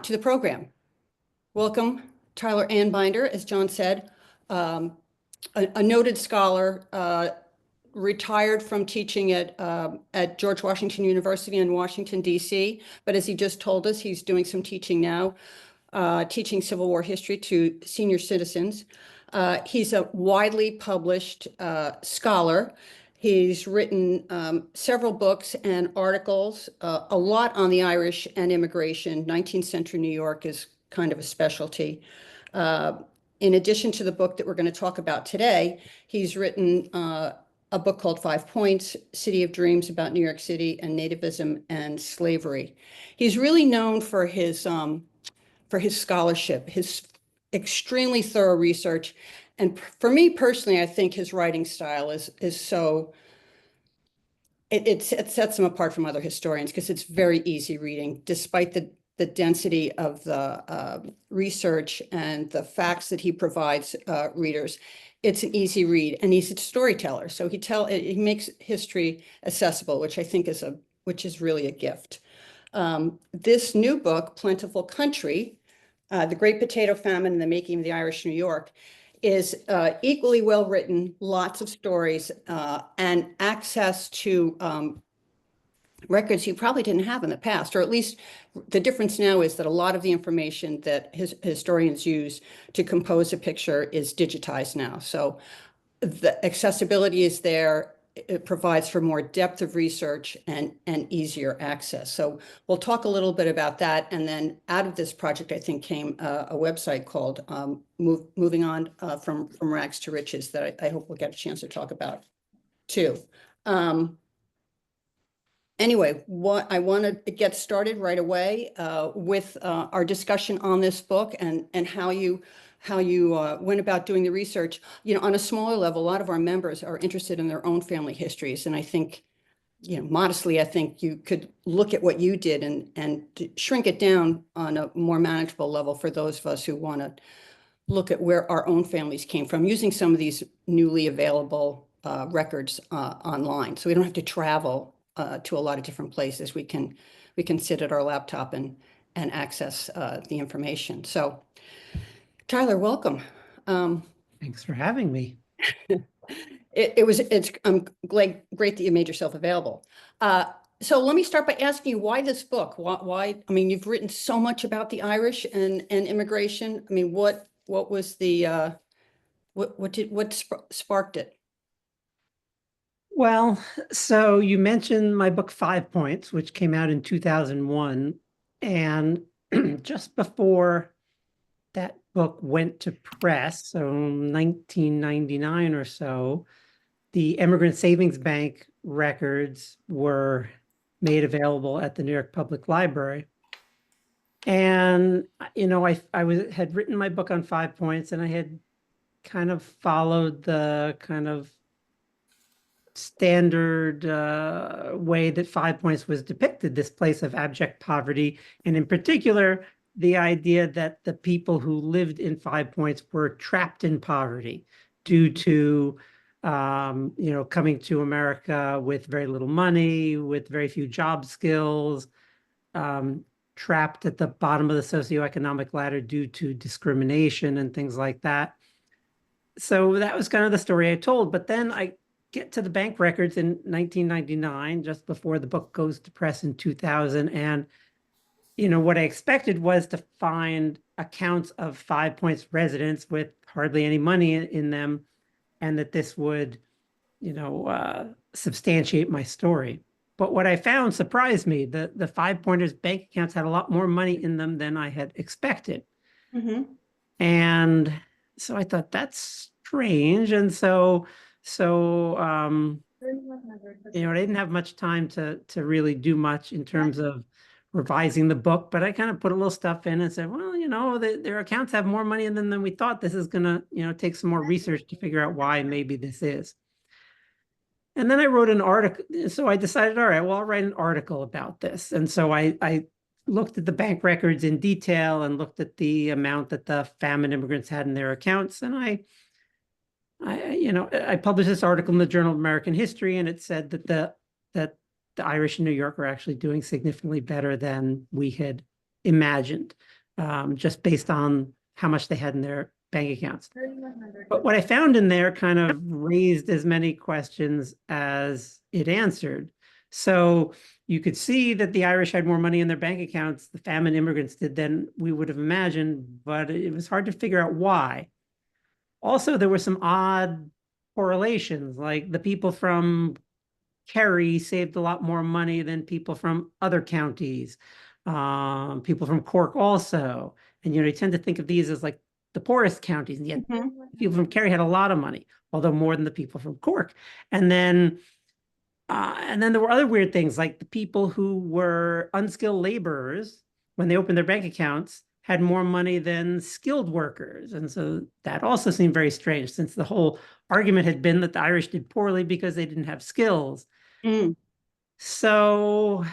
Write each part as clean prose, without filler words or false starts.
to the program. Welcome, Tyler Anbinder, as John said, a noted scholar, retired from teaching at George Washington University in Washington, D.C. But as he just told us, he's doing some teaching now, teaching Civil War history to senior citizens. He's a widely published scholar. He's written several books and articles, a lot on the Irish and immigration. 19th century New York is kind of a specialty. In addition to the book that we're going to talk about today, he's written a book called 5 Points, City of Dreams about New York City and Nativism and Slavery. He's really known for his scholarship, his extremely thorough research. And for me personally, I think his writing style is so, it sets him apart from other historians because it's very easy reading, despite the density of the research and the facts that he provides readers. It's an easy read, and he's a storyteller. So he makes history accessible, which I think is really a gift. This new book, Plentiful Country, The Great Potato Famine and the Making of the Irish New York, is equally well written, lots of stories, and access to records you probably didn't have in the past, or at least the difference now is that a lot of the information that historians use to compose a picture is digitized now. So the accessibility is there. It provides for more depth of research and easier access. So we'll talk a little bit about that. And then out of this project, I think, came a website called Moving On from Rags to Riches that I hope we'll get a chance to talk about too. Anyway, I want to get started right away with our discussion on this book and how you went about doing the research. You know, on a smaller level, a lot of our members are interested in their own family histories, and I think, you know, modestly, I think you could look at what you did and shrink it down on a more manageable level for those of us who want to look at where our own families came from, using some of these newly available records online, so we don't have to travel to a lot of different places. We can sit at our laptop and access the information. So, Tyler, welcome. Thanks for having me. It's great that you made yourself available. So let me start by asking you, why this book? Why? I mean, you've written so much about the Irish and immigration. I mean, what was the what sparked it? Well, so you mentioned my book 5 Points, which came out in 2001. And just before that book went to press, so 1999 or so, the Emigrants Saving Bank records were made available at the New York Public Library. And, you know, I had written my book on 5 Points, and I had kind of followed the kind of standard way that 5 Points was depicted, this place of abject poverty, and in particular, the idea that the people who lived in 5 Points were trapped in poverty due to, you know, coming to America with very little money, with very few job skills, trapped at the bottom of the socioeconomic ladder due to discrimination and things like that. So that was kind of the story I told. But then I get to the bank records in 1999, just before the book goes to press in 2000. And, you know, what I expected was to find accounts of 5 Points residents with hardly any money in them, and that this would, you know, substantiate my story. But what I found surprised me. The 5 Pointers bank accounts had a lot more money in them than I had expected. Mm-hmm. And so I thought, that's strange. And so you know, I didn't have much time to really do much in terms of revising the book, but I kind of put a little stuff in and said, well, you know, their accounts have more money in them than we thought. This is going to, you know, take some more research to figure out why maybe this is. And then I wrote an article. So I decided, all right, well, I'll write an article about this. And so I looked at the bank records in detail and looked at the amount that the famine immigrants had in their accounts. And I published this article in the Journal of American History, and it said that the Irish in New York are actually doing significantly better than we had imagined, just based on how much they had in their bank accounts. But what I found in there kind of raised as many questions as it answered. So you could see that the Irish had more money in their bank accounts, the famine immigrants did, than we would have imagined, but it was hard to figure out why. Also, there were some odd correlations, like the people from Kerry saved a lot more money than people from other counties, people from Cork also. And, you tend to think of these as like the poorest counties, and yet people from Kerry had a lot of money, although more than the people from Cork. And then there were other weird things, like the people who were unskilled laborers, when they opened their bank accounts, had more money than skilled workers. And so that also seemed very strange, since the whole argument had been that the Irish did poorly because they didn't have skills. So,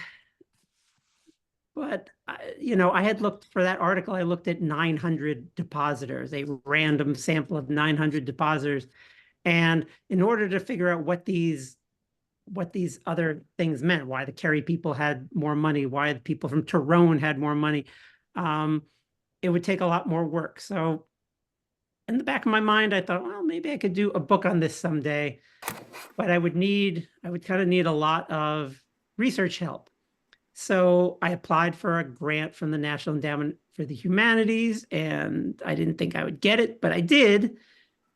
but, I had looked for that article, I looked at 900 depositors, a random sample of 900 depositors. And in order to figure out what these other things meant, why the Kerry people had more money, why the people from Tyrone had more money, it would take a lot more work. So in the back of my mind, I thought, well, maybe I could do a book on this someday, but I would kind of need a lot of research help. So I applied for a grant from the National Endowment for the Humanities, and I didn't think I would get it, but I did.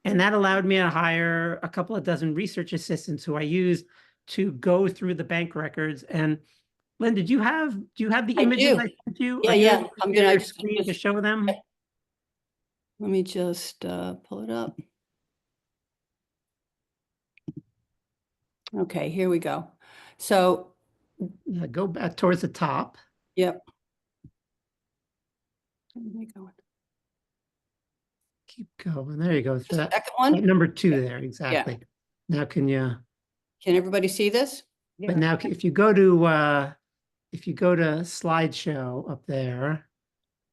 And that allowed me to hire a couple of dozen research assistants who I used to go through the bank records. And Lynn, do you have the images I sent you? Yeah. I'm gonna screen to show them. Let me just pull it up. Okay, here we go. So yeah, go back towards the top. Yep. Keep going. There you go. The second one? Number 2 there, exactly. Yeah. Now can everybody see this? But now if you go to slideshow up there.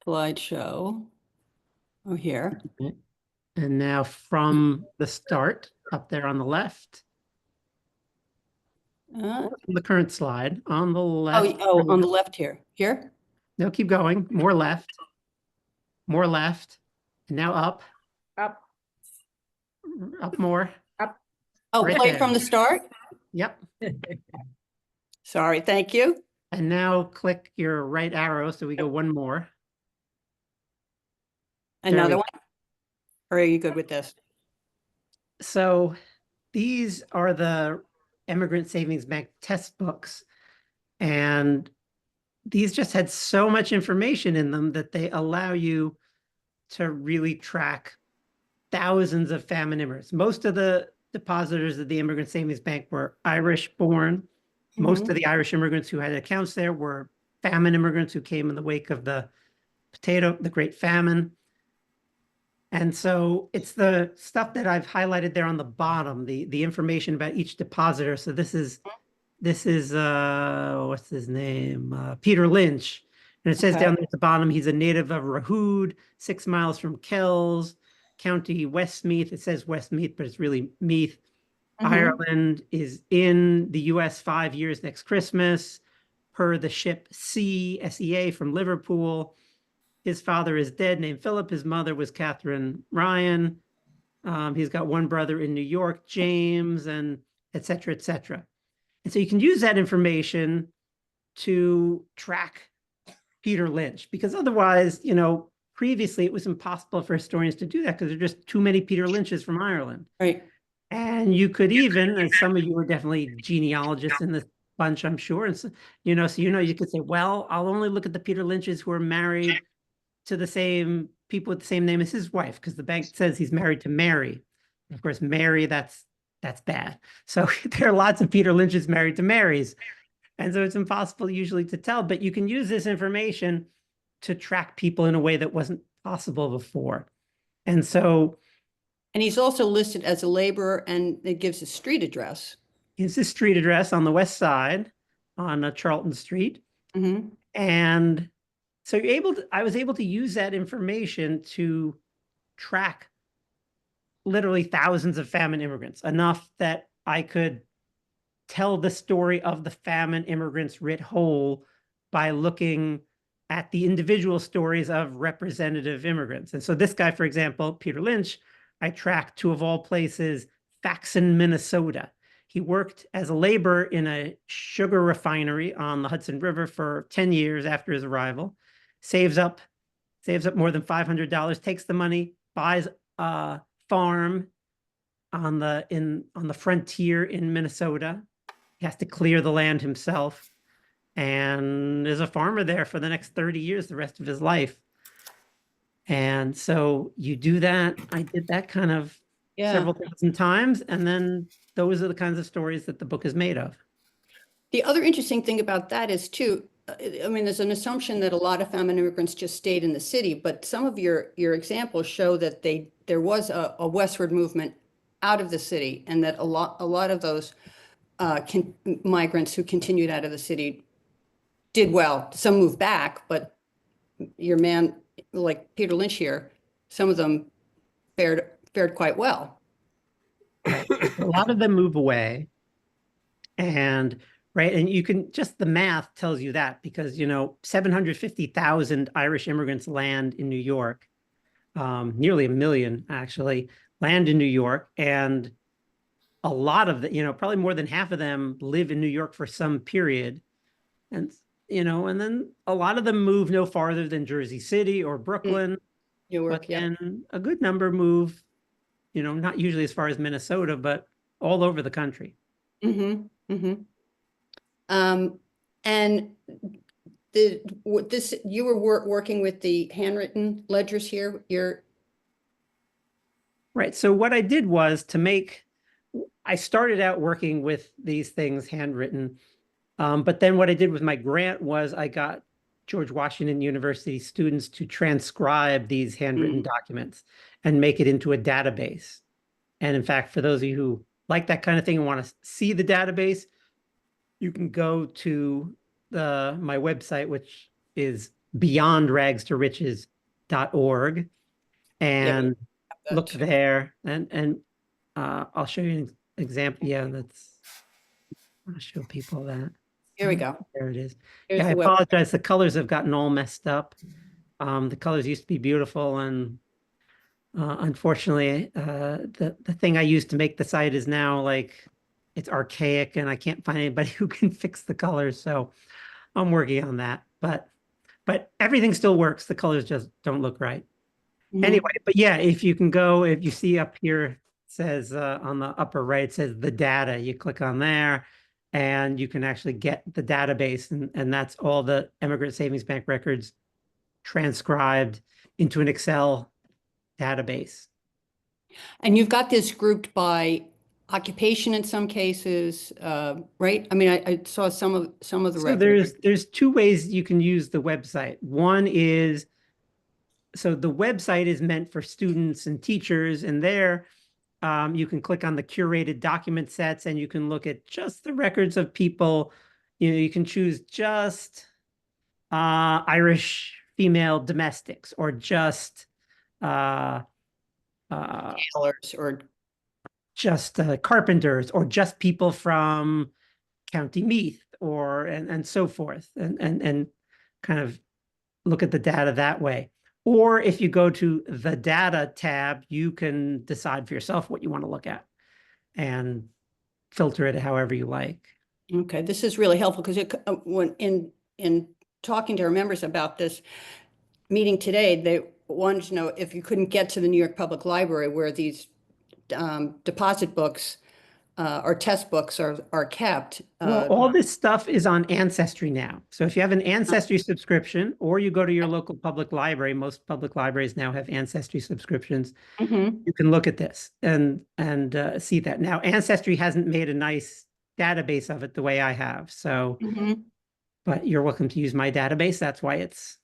Slideshow. Oh, here. And now from the start up there on the left. The current slide on the left. Oh, on the left here. Here? No, keep going. More left. More left. And now up. Up. Up more. Up. Oh, right play there. From the start? Yep. Sorry, thank you. And now click your right arrow so we go one more. Another one? Or are you good with this? So these are the Emigrants Saving Bank test books. And these just had so much information in them that they allow you to really track thousands of famine immigrants. Most of the depositors of the Immigrant Savings Bank were Irish born. Most of the Irish immigrants who had accounts there were famine immigrants who came in the wake of the Great Famine. And so it's the stuff that I've highlighted there on the bottom, the information about each depositor. So this is what's his name? Peter Lynch. And it says down there at the bottom, he's a native of Rahood, 6 miles from Kells, County Westmeath. It says Westmeath, but it's really Meath. Ireland, is in the US 5 years next Christmas, per the ship SEA from Liverpool. His father is dead, named Philip. His mother was Catherine Ryan. He's got one brother in New York, James, and et cetera, et cetera. And so you can use that information to track Peter Lynch, because otherwise, previously it was impossible for historians to do that because there are just too many Peter Lynches from Ireland. Right. And you could even, and some of you are definitely genealogists in this bunch, I'm sure. And so, you could say, well, I'll only look at the Peter Lynches who are married to the same people with the same name as his wife, because the bank says he's married to Mary. Of course, Mary, that's bad. So there are lots of Peter Lynches married to Marys. And so it's impossible usually to tell, but you can use this information to track people in a way that wasn't possible before. And he's also listed as a laborer, and it gives a street address. It's his street address on the west side on Charlton Street. And so I was able to use that information to track literally thousands of famine immigrants, enough that I could tell the story of the famine immigrants writ whole by looking at the individual stories of representative immigrants. And so this guy, for example, Peter Lynch, I tracked to, of all places, Faxon, Minnesota. He worked as a laborer in a sugar refinery on the Hudson River for 10 years after his arrival, saves up more than $500, takes the money, buys a farm on the frontier in Minnesota. He has to clear the land himself and is a farmer there for the next 30 years, the rest of his life. And so you do that. I did that kind of several thousand times. And then those are the kinds of stories that the book is made of. The other interesting thing about that is too, I mean, there's an assumption that a lot of famine immigrants just stayed in the city, but some of your examples show that there was a westward movement out of the city, and that a lot of those migrants who continued out of the city did well. Some moved back, but your man, like Peter Lynch here, some of them fared quite well. Right. A lot of them move away. And right. And you can just the math tells you that because, 750,000 Irish immigrants land in New York, nearly 1 million actually land in New York. And a lot of the, probably more than half of them live in New York for some period. And, and then a lot of them move no farther than Jersey City or Brooklyn. Newark, but then a good number move, not usually as far as Minnesota, but all over the country. And you were working with the handwritten ledgers here. Right. So what I did was I started out working with these things handwritten. But then what I did with my grant was I got George Washington University students to transcribe these handwritten documents and make it into a database. And in fact, for those of you who like that kind of thing and want to see the database, you can go to my website, which is beyondragstoriches.org, and look there. And I'll show you an example. Yeah, I'll show people that. Here we go. There it is. I apologize. The colors have gotten all messed up. The colors used to be beautiful, and unfortunately, the thing I used to make the site is now it's archaic, and I can't find anybody who can fix the colors. So I'm working on that. But everything still works. The colors just don't look right. Anyway, but yeah, if you see up here, it says on the upper right, it says the data. You click on there, and you can actually get the database, and that's all the Immigrant Savings Bank records transcribed into an Excel database. And you've got this grouped by occupation in some cases, right? I mean, I saw some of the records. There's two ways you can use the website. One is, so the website is meant for students and teachers, and there you can click on the curated document sets, and you can look at just the records of people. You can choose just Irish female domestics, or just tailors, or just carpenters, or just people from County Meath, and so forth, and kind of look at the data that way. Or if you go to the data tab, you can decide for yourself what you want to look at and filter it however you like. Okay, this is really helpful because when in talking to our members about this meeting today, they wanted to know if you couldn't get to the New York Public Library where these deposit books or test books are kept. Well, all this stuff is on Ancestry now. So if you have an Ancestry subscription, or you go to your local public library, most public libraries now have Ancestry subscriptions. You can look at this and see that. Now, Ancestry hasn't made a nice database of it the way I have. So, but you're welcome to use my database. That's why it's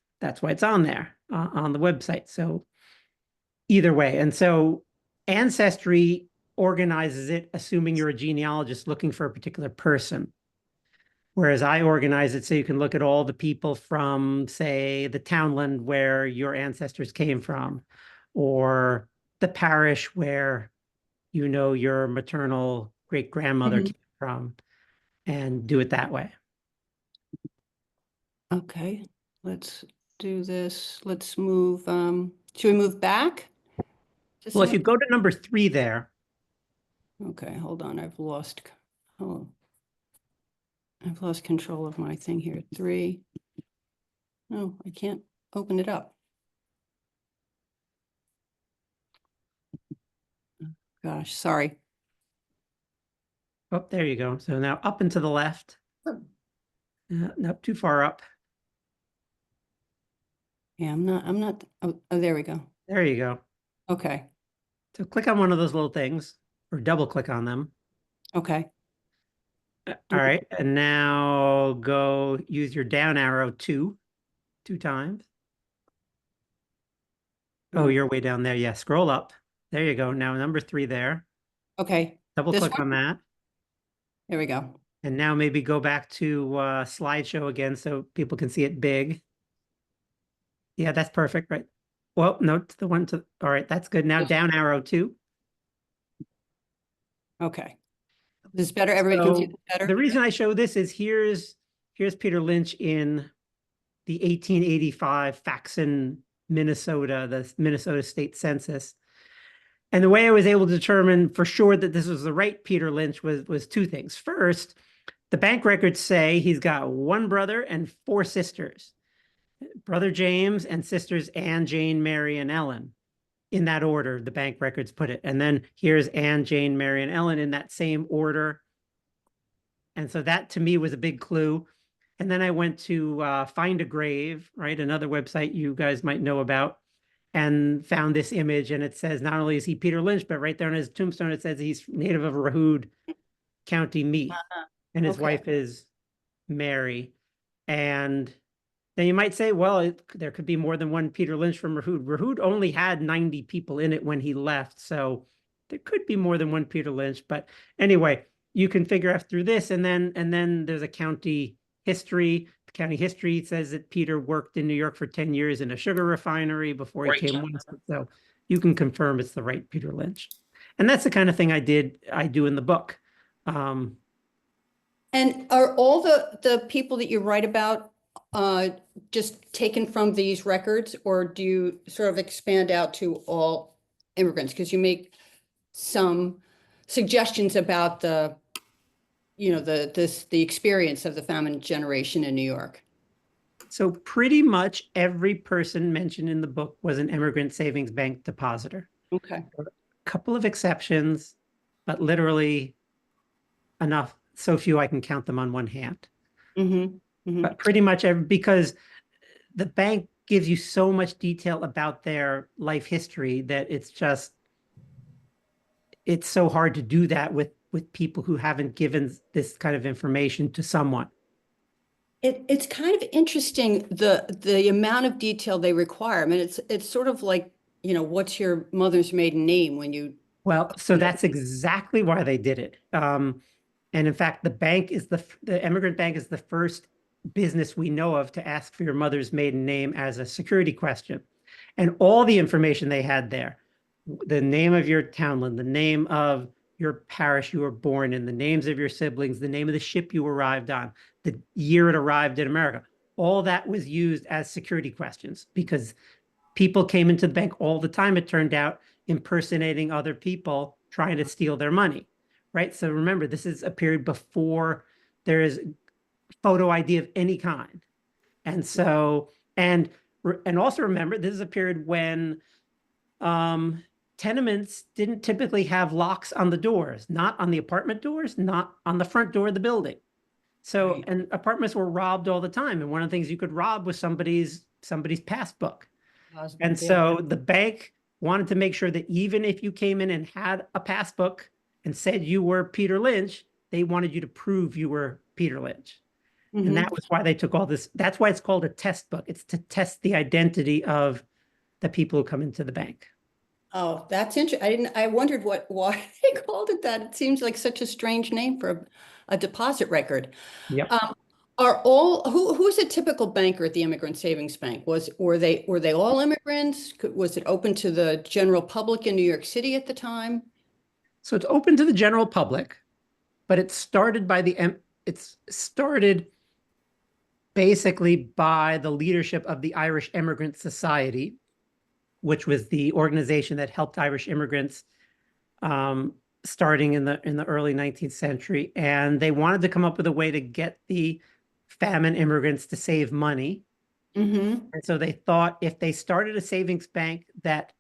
on there on the website. So either way, and so Ancestry organizes it, assuming you're a genealogist looking for a particular person. Whereas I organize it so you can look at all the people from, say, the townland where your ancestors came from, or the parish where your maternal great-grandmother came from, and do it that way. Okay. let's do this. Let's move, should we move back to Well, some if you of, go to number 3 there, okay, hold on, oh, I've lost control of my thing here. 3. No, I can't open it up. Gosh, sorry. oh, there you go. So now up and to the left. Not too far up. Yeah, I'm not, oh, there we go. There you go. Okay, So click on one of those little things or double click on them. okay. All right. And now go use your down arrow two times. Oh, you're way down there. Yeah, scroll up. There you go. Now number 3 there. Okay, Double this click one? on that. There we go. And now maybe go back to slideshow again so people can see it big. Yeah, that's perfect, right? Well, no, it's the one to, all right, that's good. Now This- down arrow 2. Okay. This is better? Everybody can see So this better? the reason I show this is here's Peter Lynch in the 1885 Faxon, Minnesota, the Minnesota State Census. And the way I was able to determine for sure that this was the right Peter Lynch was 2 things. First, the bank records say he's got 1 brother and 4 sisters. Brother James and sisters Anne, Jane, Mary, and Ellen. In that order, the bank records put it. And then here's Anne, Jane, Mary, and Ellen in that same order. And so that to me was a big clue. And then I went to Find a Grave, right? Another website you guys might know about, and found this image. And it says not only is he Peter Lynch, but right there on his tombstone, it says he's native of Rahoud County, Meath, and his Okay. wife is Mary. And then you might say, well, there could be more than one Peter Lynch from Rahoud. Rahoud only had 90 people in it when he left, so there could be more than one Peter Lynch. But anyway, you can figure out through this, and then there's a county history. The county history says that Peter worked in New York for 10 years in a sugar refinery before he came west. So you can confirm it's the right Peter Lynch. And that's the kind of thing I do in the book. And are all the people that you write about just taken from these records, or do you sort of expand out to all immigrants? Because you make some suggestions about the, the experience of the famine generation in New York. So pretty much every person mentioned in the book was an Immigrant Savings Bank depositor. Okay. A couple of exceptions, but literally enough, so few I can count them on one hand. But pretty much because the bank gives you so much detail about their life history that it's so hard to do that with people who haven't given this kind of information to someone. It's kind of interesting the amount of detail they require. I mean, it's sort of like, what's your mother's maiden name when you. Well, so that's exactly why they did it. And in fact, the Immigrant Bank is the first business we know of to ask for your mother's maiden name as a security question. And all the information they had there, the name of your townland, the name of your parish you were born in, the names of your siblings, the name of the ship you arrived on, the year it arrived in America, all that was used as security questions because people came into the bank all the time, it turned out, impersonating other people trying to steal their money, right? So remember, this is a period before there is photo ID of any kind. And so, and also remember, this is a period when tenements didn't typically have locks on the doors, not on the apartment doors, not on the front door of the building. So, Right. and apartments were robbed all the time. And one of the things you could rob was somebody's passbook. And so the bank wanted to make sure that even if you came in and had a passbook and said you were Peter Lynch, they wanted you to prove you were Peter Lynch. And that was why they took all this. That's why it's called a test book. It's to test the identity of the people who come into the bank. Oh, that's interesting. I wondered why they called it that. It seems like such a strange name for a deposit record. Yep. Who's a typical banker at the Immigrant Savings Bank? Were they all immigrants? Was it open to the general public in New York City at the time? So it's open to the general public, but it started basically by the leadership of the Irish Emigrants Society, which was the organization that helped Irish immigrants um, starting in the early 19th century. And they wanted to come up with a way to get the famine immigrants to save money. Mm-hmm. And so they thought if they started a savings bank that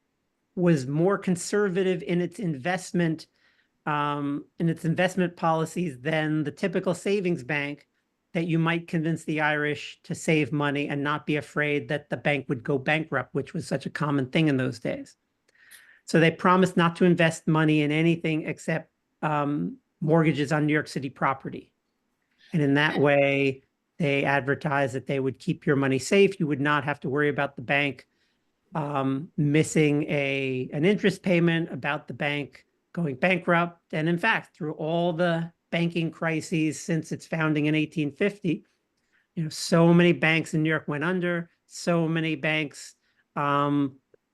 was more conservative in its investment policies than the typical savings bank, that you might convince the Irish to save money and not be afraid that the bank would go bankrupt, which was such a common thing in those days. So they promised not to invest money in anything except mortgages on New York City property. And in that way, they advertised that they would keep your money safe. You would not have to worry about the bank missing an interest payment, about the bank going bankrupt. And in fact, through all the banking crises since its founding in 1850, so many banks in New York went under. So many banks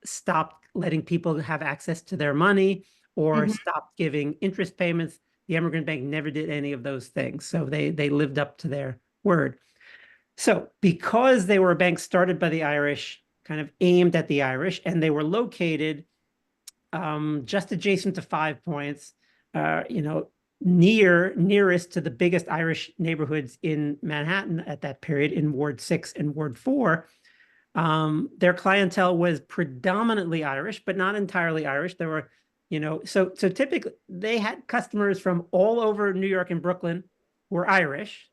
stopped letting people have access to their money or Mm-hmm. stopped giving interest payments. The Immigrant Bank never did any of those things. So they lived up to their word. So because they were a bank started by the Irish, kind of aimed at the Irish, and they were located just adjacent to 5 Points, nearest to the biggest Irish neighborhoods in Manhattan at that period, in Ward 6 and Ward 4. Their clientele was predominantly Irish, but not entirely Irish. There were, so typically they had customers from all over New York and Brooklyn who were Irish,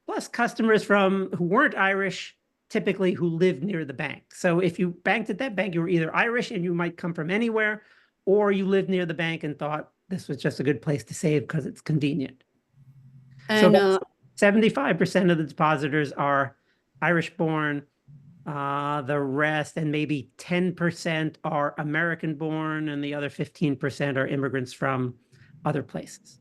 plus customers who weren't Irish, typically who lived near the bank. So if you banked at that bank, you were either Irish and you might come from anywhere, or you lived near the bank and thought this was just a good place to save because it's convenient. So And about 75% of the depositors are Irish born. The rest, and maybe 10% are American born, and the other 15% are immigrants from other places.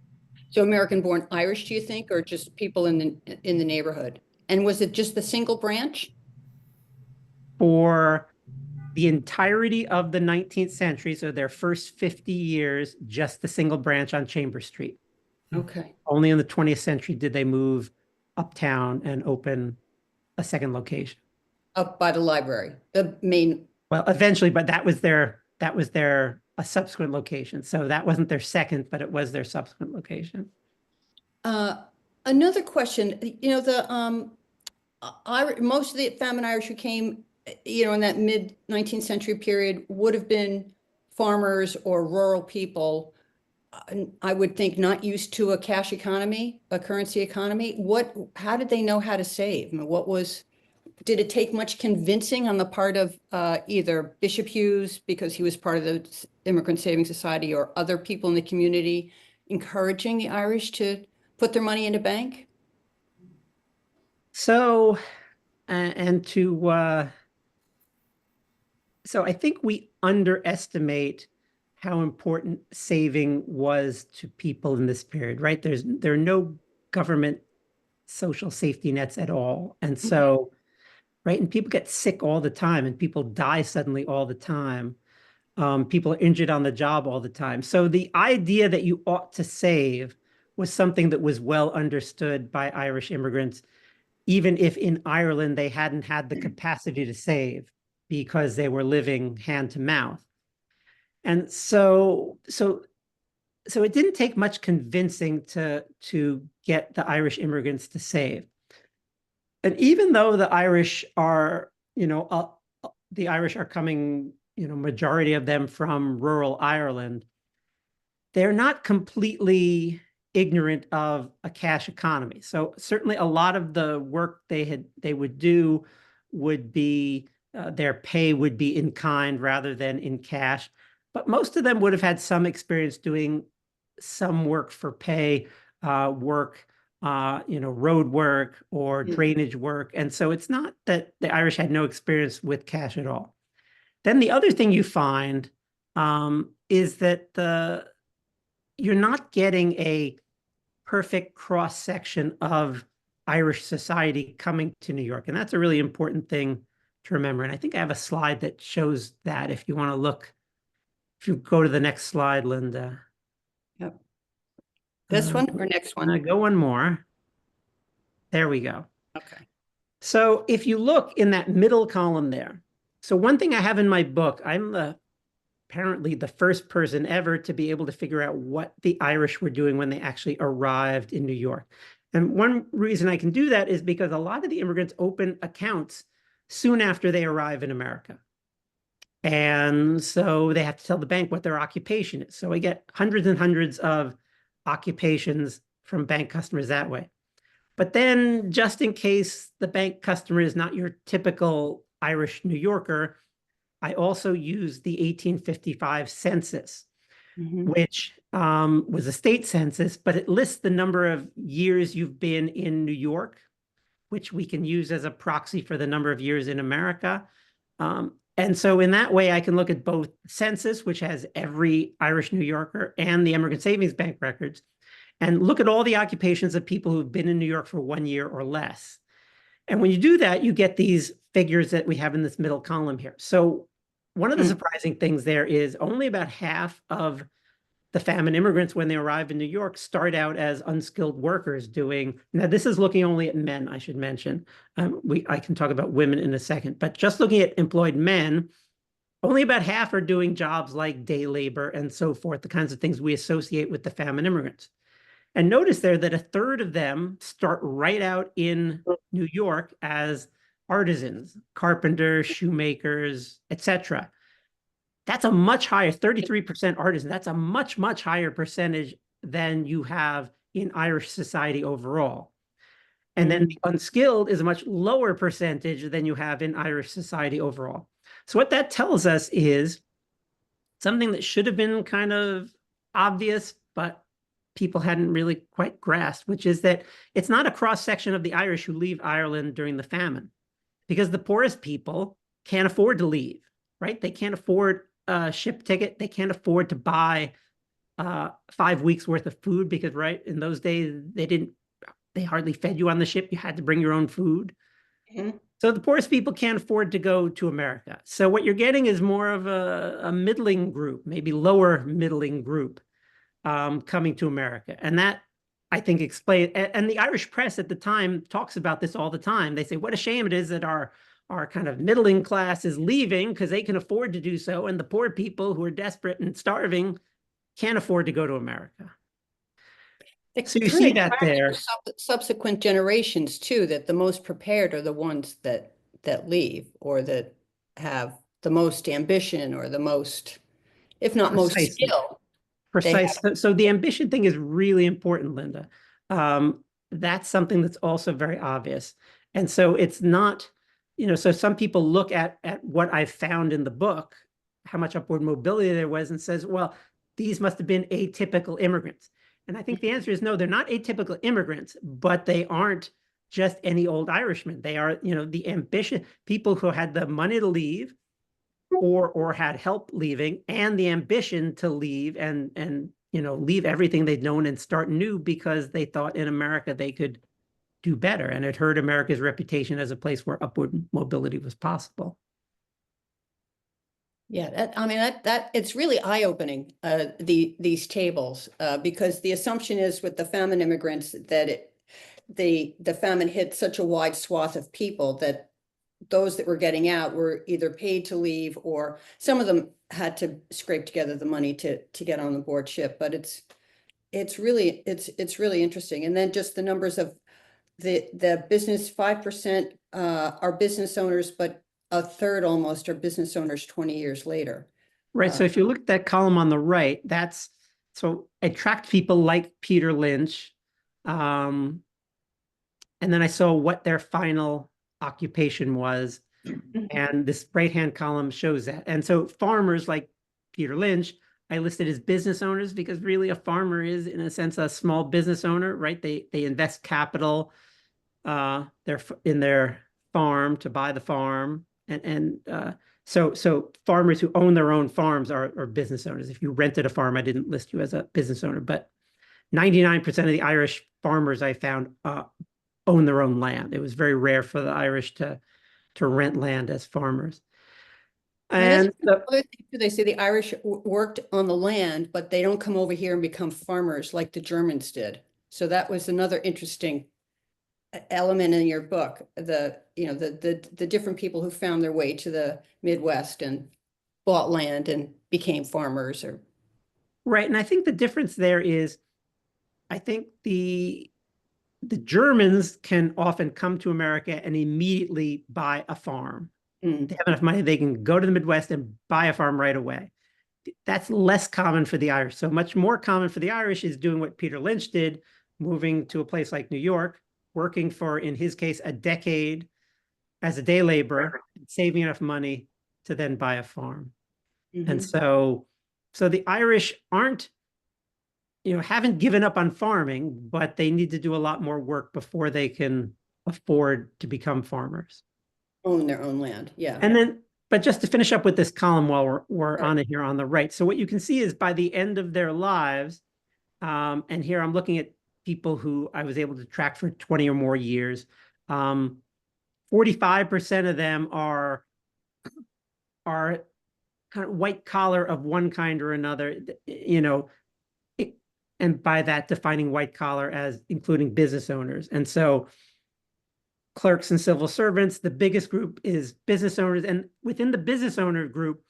so American-born Irish, do you think, or just people in the neighborhood? And was it just the single branch? For the entirety of the 19th century, so their first 50 years, just the single branch on Chambers Street. Okay. Only in the 20th century did they move uptown and open a second location. Up by the library, the main. Well, eventually, but that was their a subsequent location. So that wasn't their second, but it was their subsequent location. Uh, Another question, most of the famine Irish who came, in that mid 19th century period would have been farmers or rural people. I would think not used to a cash economy, a currency economy. How did they know how to save? I mean, did it take much convincing on the part of either Bishop Hughes, because he was part of the Immigrant Saving Society, or other people in the community encouraging the Irish to put their money in a bank? So, and to so I think we underestimate how important saving was to people in this period, right? There are no government social safety nets at all. And so, right, and people get sick all the time, and people die suddenly all the time. People are injured on the job all the time. So the idea that you ought to save was something that was well understood by Irish immigrants, even if in Ireland they hadn't had the capacity to save because they were living hand to mouth. And so it didn't take much convincing to get the Irish immigrants to save. And even though the Irish are, the Irish are coming, majority of them from rural Ireland, they're not completely ignorant of a cash economy. So certainly a lot of the work they would do would be their pay would be in kind rather than in cash. But most of them would have had some experience doing some work for pay, road work or drainage work. And so it's not that the Irish had no experience with cash at all. Then the other thing you find is that you're not getting a perfect cross section of Irish society coming to New York. And that's a really important thing to remember. And I think I have a slide that shows that if you want to look, if you go to the next slide, Linda. Yep. This one or next one? Go one more. There we go. Okay. So if you look in that middle column there, so one thing I have in my book, apparently the first person ever to be able to figure out what the Irish were doing when they actually arrived in New York. And one reason I can do that is because a lot of the immigrants open accounts soon after they arrive in America. And so they have to tell the bank what their occupation is. So I get hundreds and hundreds of occupations from bank customers that way. But then, just in case the bank customer is not your typical Irish New Yorker, I also used the 1855 census, which was a state census, but it lists the number of years you've been in New York, which we can use as a proxy for the number of years in America. And so in that way, I can look at both census, which has every Irish New Yorker, and the Emigrants Savings Bank records, and look at all the occupations of people who've been in New York for 1 year or less. And when you do that, you get these figures that we have in this middle column here. So one of the surprising things there is only about half of the famine immigrants, when they arrive in New York, start out as unskilled workers doing, now this is looking only at men, I should mention. I can talk about women in a second, but just looking at employed men, only about half are doing jobs like day labor and so forth, the kinds of things we associate with the famine immigrants. And notice there that a third of them start right out in New York as artisans, carpenters, shoemakers, etc. That's a much higher, 33% artisan. That's a much, much higher percentage than you have in Irish society overall. And then the unskilled is a much lower percentage than you have in Irish society overall. So what that tells us is something that should have been kind of obvious, but people hadn't really quite grasped, which is that it's not a cross-section of the Irish who leave Ireland during the famine, because the poorest people can't afford to leave, right? They can't afford a ship ticket. They can't afford to buy 5 weeks worth of food because, right, in those days, they hardly fed you on the ship. You had to bring your own food. So the poorest people can't afford to go to America. So what you're getting is more of a middling group, maybe lower middling group, coming to America. And that, I think, explains, and the Irish press at the time talks about this all the time. They say, what a shame it is that our kind of middling class is leaving because they can afford to do so, and the poor people who are desperate and starving can't afford to go to America. So you see that there. Subsequent generations too, that the most prepared are the ones that leave, or that have the most ambition, or the most, if not most skill. Precise. So the ambition thing is really important, Linda. That's something that's also very obvious. And so it's not, so some people look at what I've found in the book, how much upward mobility there was, and says, well, these must have been atypical immigrants. And I think the answer is no, they're not atypical immigrants, but they aren't just any old Irishmen. They are, the ambition, people who had the money to leave, or had help leaving, and the ambition to leave and leave everything they'd known and start new because they thought in America they could do better, and it hurt America's reputation as a place where upward mobility was possible. Yeah, that it's really eye-opening, these tables, because the assumption is with the famine immigrants that the famine hit such a wide swath of people that those that were getting out were either paid to leave, or some of them had to scrape together the money to get on the board ship. But it's really interesting. And then just the numbers of the business, 5% are business owners, but a third almost are business owners 20 years later. Right. So if you look at that column on the right, so I tracked people like Peter Lynch. And then I saw what their final occupation was. And this right-hand column shows that. And so farmers like Peter Lynch, I listed as business owners because really a farmer is, in a sense, a small business owner, right? They invest capital in their farm to buy the farm. So farmers who own their own farms are business owners. If you rented a farm, I didn't list you as a business owner, but 99% of the Irish farmers I found own their own land. It was very rare for the Irish to rent land as farmers. And they say the Irish worked on the land, but they don't come over here and become farmers like the Germans did. So that was another interesting element in your book. the different people who found their way to the Midwest and bought land and became farmers or. Right. And I think the difference there is, I think the Germans can often come to America and immediately buy a farm. They have enough money, they can go to the Midwest and buy a farm right away. That's less common for the Irish. So much more common for the Irish is doing what Peter Lynch did, moving to a place like New York, working for, in his case, a decade as a day laborer, saving enough money to then buy a farm. And so the Irish aren't, haven't given up on farming, but they need to do a lot more work before they can afford to become farmers. Own their own land. Yeah. And then, but just to finish up with this column while we're Sure. on it here on the right. So what you can see is by the end of their lives, and here I'm looking at people who I was able to track for 20 or more years. 45% of them are kind of white collar of one kind or another, and by that defining white collar as including business owners. And so clerks and civil servants, the biggest group is business owners. And within the business owner group,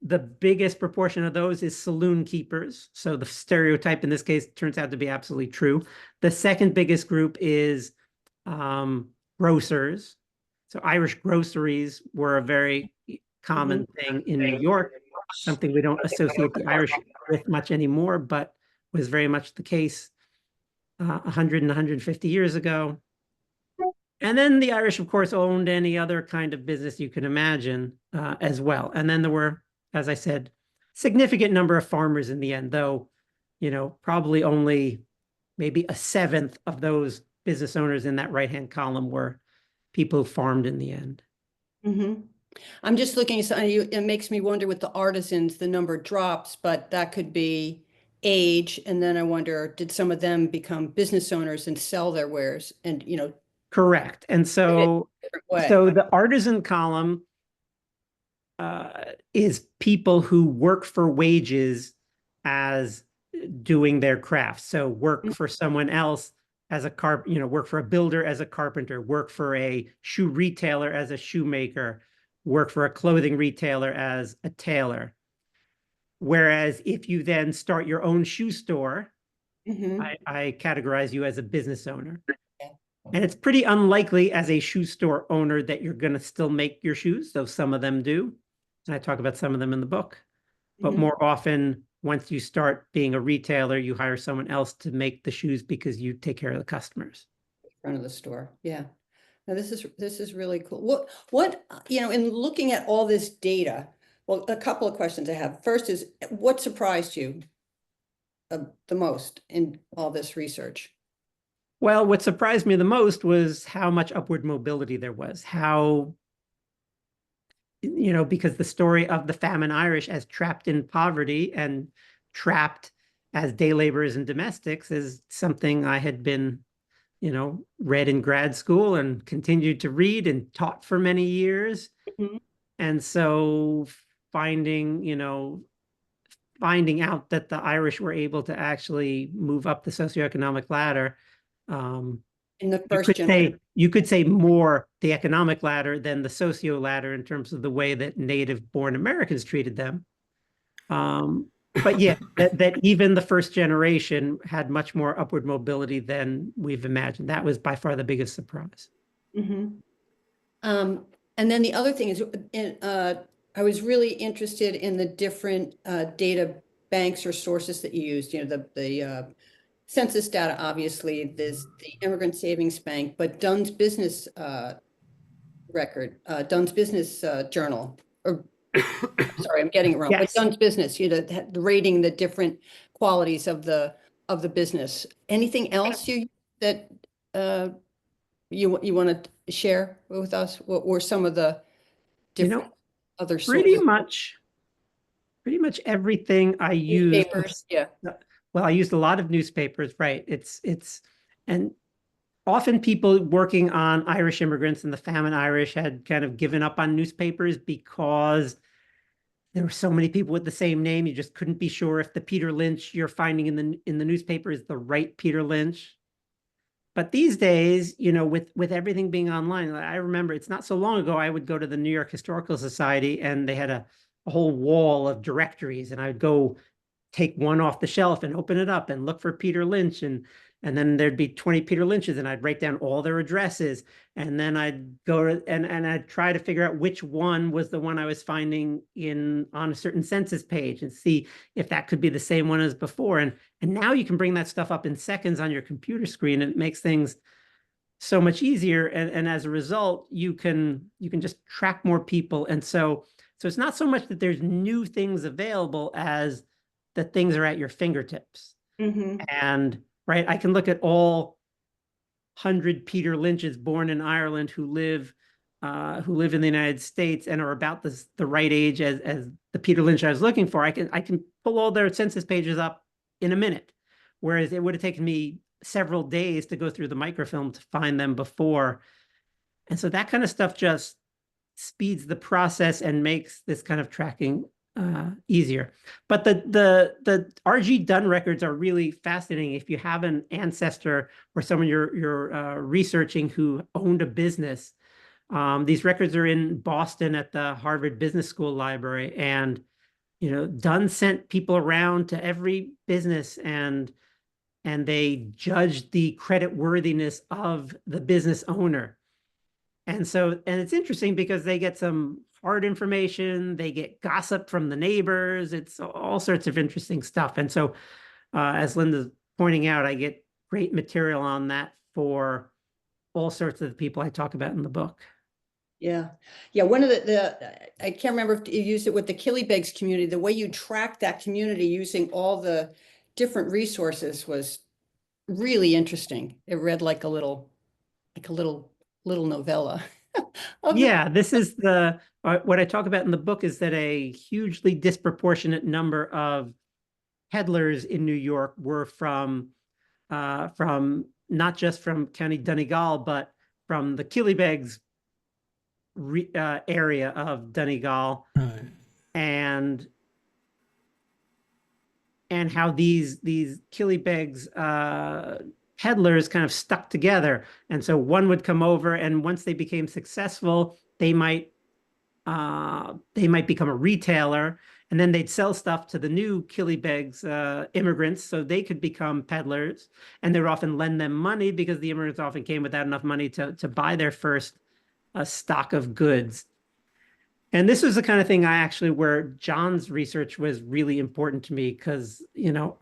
the biggest proportion of those is saloon keepers. So the stereotype in this case turns out to be absolutely true. The second biggest group is grocers. So Irish groceries were a very common thing in New York, something we don't associate the Irish with much anymore, but was very much the case 100 and 150 years ago. And then the Irish, of course, owned any other kind of business you can imagine as well. And then there were, as I said, significant number of farmers in the end, though, probably only maybe a seventh of those business owners in that right-hand column were people who farmed in the end. I'm just looking at something, it makes me wonder with the artisans, the number drops, but that could be age. And then I wonder, did some of them become business owners and sell their wares and, Correct. And so the artisan column is people who work for wages as doing their craft. So work for someone else as a work for a builder as a carpenter, work for a shoe retailer as a shoemaker, work for a clothing retailer as a tailor. Whereas if you then start your own shoe store, I categorize you as a business owner. And it's pretty unlikely as a shoe store owner that you're going to still make your shoes, though some of them do. And I talk about some of them in the book. But more often, once you start being a retailer, you hire someone else to make the shoes because you take care of the customers. In front of the store. Yeah. Now this is really cool. What in looking at all this data, well, a couple of questions I have. First is, what surprised you the most in all this research? Well, what surprised me the most was how much upward mobility there was, because the story of the famine Irish as trapped in poverty and trapped as day laborers and domestics is something I had been, read in grad school and continued to read and taught for many years. And so finding out that the Irish were able to actually move up the socioeconomic ladder, in the first generation, you could say more the economic ladder than the socio ladder in terms of the way that native-born Americans treated them. But yeah, that even the first generation had much more upward mobility than we've imagined. That was by far the biggest surprise. And then the other thing is, I was really interested in the different data banks or sources that you used. The census data, obviously, there's the Immigrants Savings Bank, but Dunn's Business record, Dunn's Business Journal, or sorry, I'm getting it wrong. But Dunn's Business, rating the different qualities of the business. Anything else that you want to share with us? What were some of the different other sources? Pretty much everything I used. Newspapers, yeah. Well, I used a lot of newspapers, right? And often people working on Irish immigrants and the famine Irish had kind of given up on newspapers because there were so many people with the same name. You just couldn't be sure if the Peter Lynch you're finding in the newspaper is the right Peter Lynch. But these days, you know, with everything being online, I remember it's not so long ago, I would go to the New York Historical Society and they had a whole wall of directories, and I would go take one off the shelf and open it up and look for Peter Lynch, and then there'd be 20 Peter Lynches, and I'd write down all their addresses, and then I'd go to, and I'd try to figure out which one was the one I was finding in on a certain census page and see if that could be the same one as before. And now you can bring that stuff up in seconds on your computer screen, and it makes things so much easier. And as a result, you can just track more people. And so it's not so much that there's new things available as that things are at your fingertips. Mm-hmm. And right, I can look at all 100 Peter Lynches born in Ireland who live in the United States and are about the right age as the Peter Lynch I was looking for. I can pull all their census pages up in a minute, whereas it would have taken me several days to go through the microfilm to find them before. And so that kind of stuff just speeds the process and makes this kind of tracking easier. But the R.G. Dunn records are really fascinating. If you have an ancestor or someone you're researching who owned a business, these records are in Boston at the Harvard Business School Library, and you know, Dunn sent people around to every business and they judged the credit worthiness of the business owner. And so, and it's interesting because they get some hard information, they get gossip from the neighbors, it's all sorts of interesting stuff. And so, as Linda's pointing out, I get great material on that for all sorts of the people I talk about in the book. Yeah. Yeah. One of I can't remember if you used it with the Killybegs community, the way you track that community using all the different resources was really interesting. It read like a little novella. Yeah, this is what I talk about in the book is that a hugely disproportionate number of peddlers in New York were from not just from County Donegal, but from the Killybegs area of Donegal, Right. and how these Killybegs peddlers kind of stuck together. And so one would come over, and once they became successful, they might become a retailer, and then they'd sell stuff to the new Killybegs immigrants so they could become peddlers, and they would often lend them money because the immigrants often came without enough money to buy their first stock of goods. And this was the kind of thing where John's research was really important to me because, you know,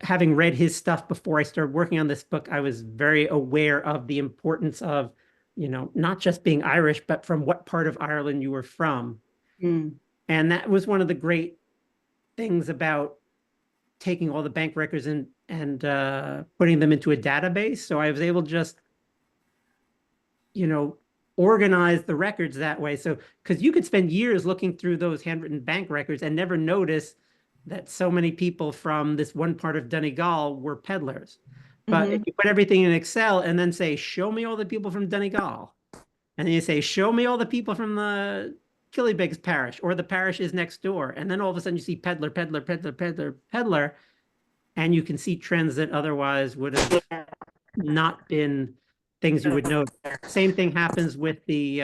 having read his stuff before I started working on this book, I was very aware of the importance of, you know, not just being Irish, but from what part of Ireland you were from. Mm. And that was one of the great things about taking all the bank records and putting them into a database. So I was able to just, you know, organize the records that way. So, because you could spend years looking through those handwritten bank records and never notice that so many people from this one part of Donegal were peddlers. But if you put everything in Excel and then say, show me all the people from Donegal, and then you say, show me all the people from the Killybegs parish, or the parish is next door, and then all of a sudden you see peddler, peddler, peddler, peddler, peddler, and you can see trends that otherwise would have not been things you would know. Same thing happens with the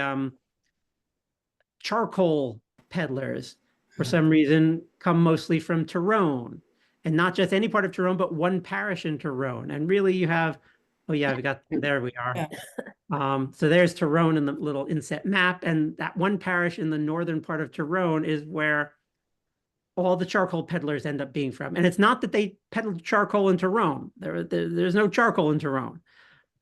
charcoal peddlers. For some reason, come mostly from Tyrone, and not just any part of Tyrone, but one parish in Tyrone. And really, you have, oh yeah, there we are. Yeah. So there's Tyrone in the little inset map, and that one parish in the northern part of Tyrone is where all the charcoal peddlers end up being from. And it's not that they peddled charcoal in Tyrone. There's no charcoal in Tyrone.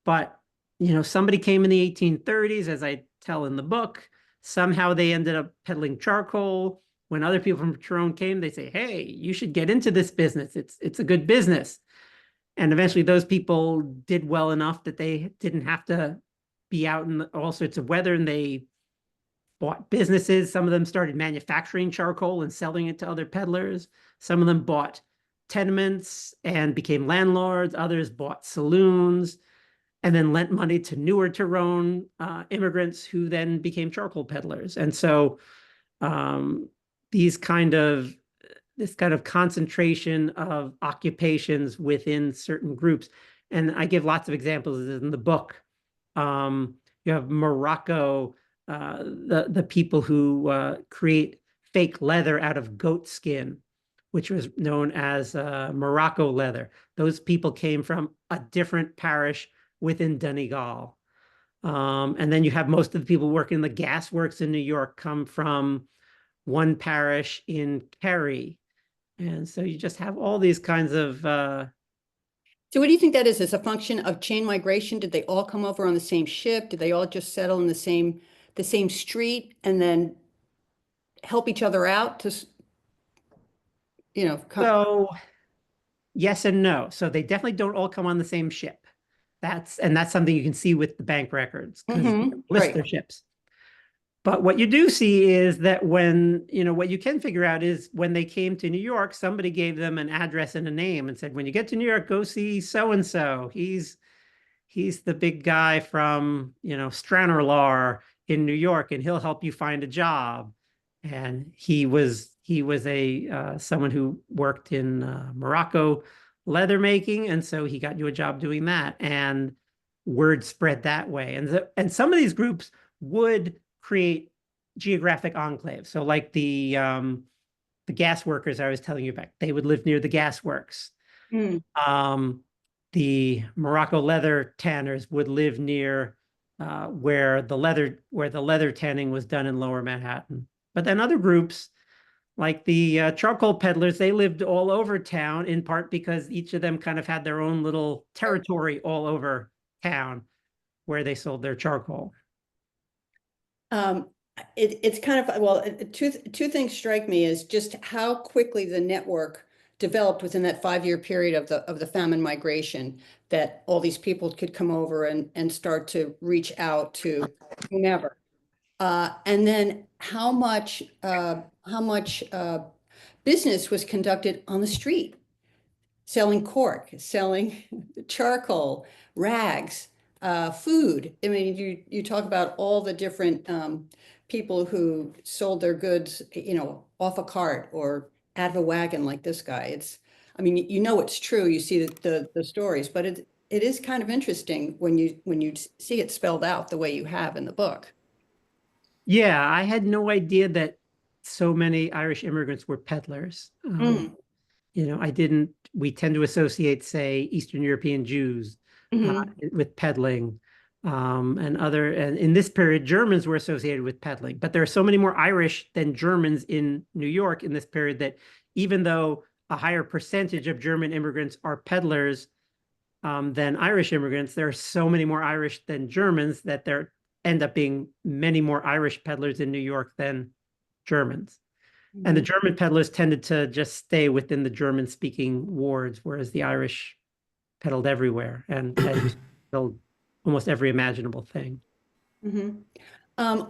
But, you know, somebody came in the 1830s, as I tell in the book. Somehow they ended up peddling charcoal. When other people from Tyrone came, they say, hey, you should get into this business. It's a good business. And eventually those people did well enough that they didn't have to be out in all sorts of weather, and they bought businesses. Some of them started manufacturing charcoal and selling it to other peddlers. Some of them bought tenements and became landlords. Others bought saloons and then lent money to newer Tyrone immigrants who then became charcoal peddlers. And so this kind of concentration of occupations within certain groups And I give lots of examples in the book. You have Morocco, the people who create fake leather out of goat skin, which was known as Morocco leather. Those people came from a different parish within Donegal. And then you have most of the people working in the gas works in New York come from one parish in Kerry. And so you just have all these kinds of So what do you think that is? As a function of chain migration? Did they all come over on the same ship? Did they all just settle in the same street and then help each other out to, come? so yes and no. So they definitely don't all come on the same ship. That's something you can see with the bank records because they list their Right. ships. But what you do see is that what you can figure out is when they came to New York, somebody gave them an address and a name and said, when you get to New York, go see so and so. He's the big guy from, Stranorlar in New York, and he'll help you find a job. And he was a someone who worked in Morocco leather making, and so he got you a job doing that, and word spread that way. And some of these groups would create geographic enclaves. So like the gas workers I was telling you about, they would live near the gas works. Mm. Um, the Morocco leather tanners would live near where the leather tanning was done in Lower Manhattan. But then other groups, like the charcoal peddlers, they lived all over town, in part because each of them kind of had their own little territory all over town where they sold their charcoal. Um, it's kind of, well, two things strike me is just how quickly the network developed within that 5-year period of the famine migration, that all these people could come over and start to reach out to whomever. And then how much business was conducted on the street, selling cork, selling charcoal, rags, food. I mean, you talk about all the different people who sold their goods, off a cart or out of a wagon like this guy. I mean, it's true. You see the stories, but it is kind of interesting when you see it spelled out the way you have in the book. Yeah, I had no idea that so many Irish immigrants were peddlers. Mm, I didn't, we tend to associate, say, Eastern European Jews mhm, with peddling. And in this period, Germans were associated with peddling. But there are so many more Irish than Germans in New York in this period that even though a higher percentage of German immigrants are peddlers than Irish immigrants, there are so many more Irish than Germans that there end up being many more Irish peddlers in New York than Germans. And the mhm. German peddlers tended to just stay within the German-speaking wards, whereas the Irish peddled everywhere and used to peddle almost every imaginable thing. Mhm.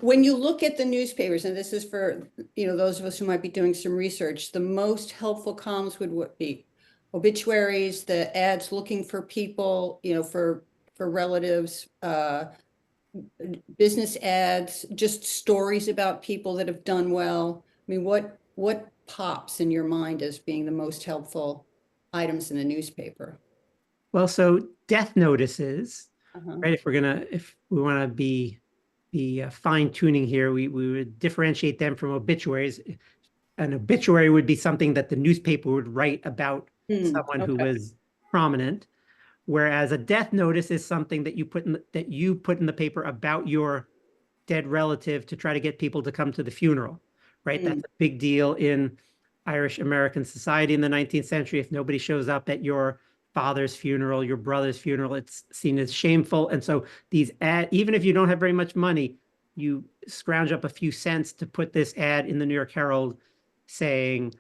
When you look at the newspapers, and this is for, those of us who might be doing some research, the most helpful columns would what be obituaries, the ads looking for people, for relatives, business ads, just stories about people that have done well. I mean, what pops in your mind as being the most helpful items in the newspaper? Well, so death notices, Uh-huh. right? If we want to be fine tuning here, we would differentiate them from obituaries. An obituary would be something that the newspaper would write about someone who Okay. was prominent. Whereas a death notice is something that you put in the paper about your dead relative to try to get people to come to the funeral, right? Mm, That's a big deal in Irish American society in the 19th century. If nobody shows up at your father's funeral, your brother's funeral, it's seen as shameful. And so even if you don't have very much money, you scrounge up a few cents to put this ad in the New York Herald saying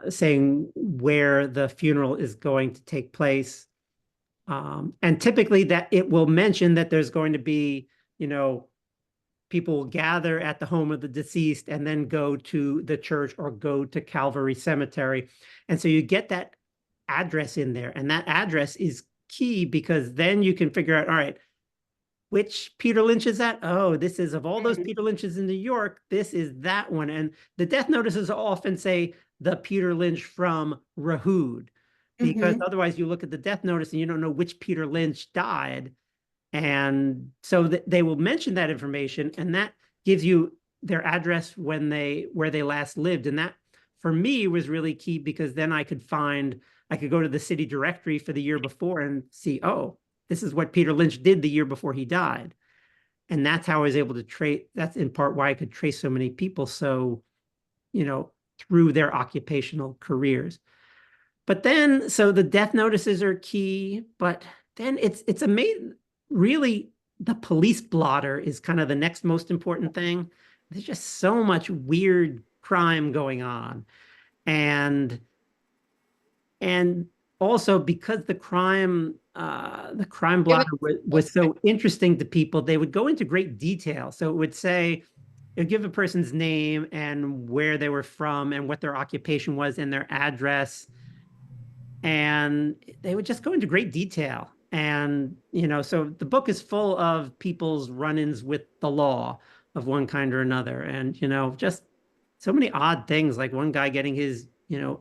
saying where the funeral is going to take place. And typically that it will mention that there's going to be, people will gather at the home of the deceased and then go to the church or go to Calvary Cemetery. And so you get that address in there. And that address is key because then you can figure out, all right, which Peter Lynch is that? Oh, this is of all those mm, Peter Lynches in New York, this is that one. And the death notices often say the Peter Lynch from Rahood, because Hmm. otherwise you look at the death notice and you don't know which Peter Lynch died. And so they will mention that information, and that gives you their address where they last lived. And that for me was really key because then I could go to the city directory for the year before and see, oh, this is what Peter Lynch did the year before he died. And that's how I was able to trace. That's in part why I could trace so many people you know, through their occupational careers. But then, so the death notices are key, but then it's amazing. Really, the police blotter is kind of the next most important thing. There's just so much weird crime going on. And and also because the crime Give it. blotter was so interesting to people, they would go into great detail. So it would say, it would give a person's name and where they were from and what their occupation was and their address, and they would just go into great detail. And, so the book is full of people's run-ins with the law of one kind or another. And, just so many odd things, like one guy getting his,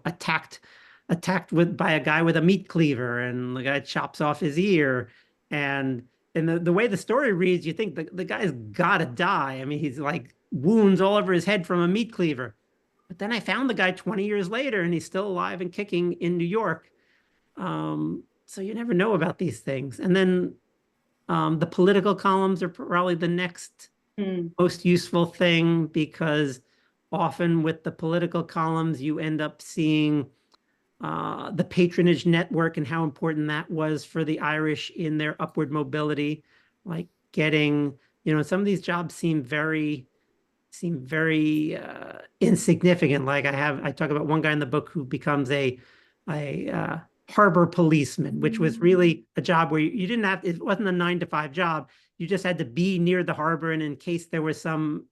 attacked by a guy with a meat cleaver, and the guy chops off his ear. And the way the story reads, you think the guy's gotta die. I mean, he's like wounds all over his head from a meat cleaver. But then I found the guy 20 years later and he's still alive and kicking in New York. So you never know about these things. And then the political columns are probably the next Mm. most useful thing, because often with the political columns, you end up seeing the patronage network and how important that was for the Irish in their upward mobility, like getting, some of these jobs seem very insignificant. Like I talk about one guy in the book who becomes a harbor policeman, which was really a job where you didn't have, it wasn't a 9 to 5 job. You just had to be near the harbor, and in case there was some,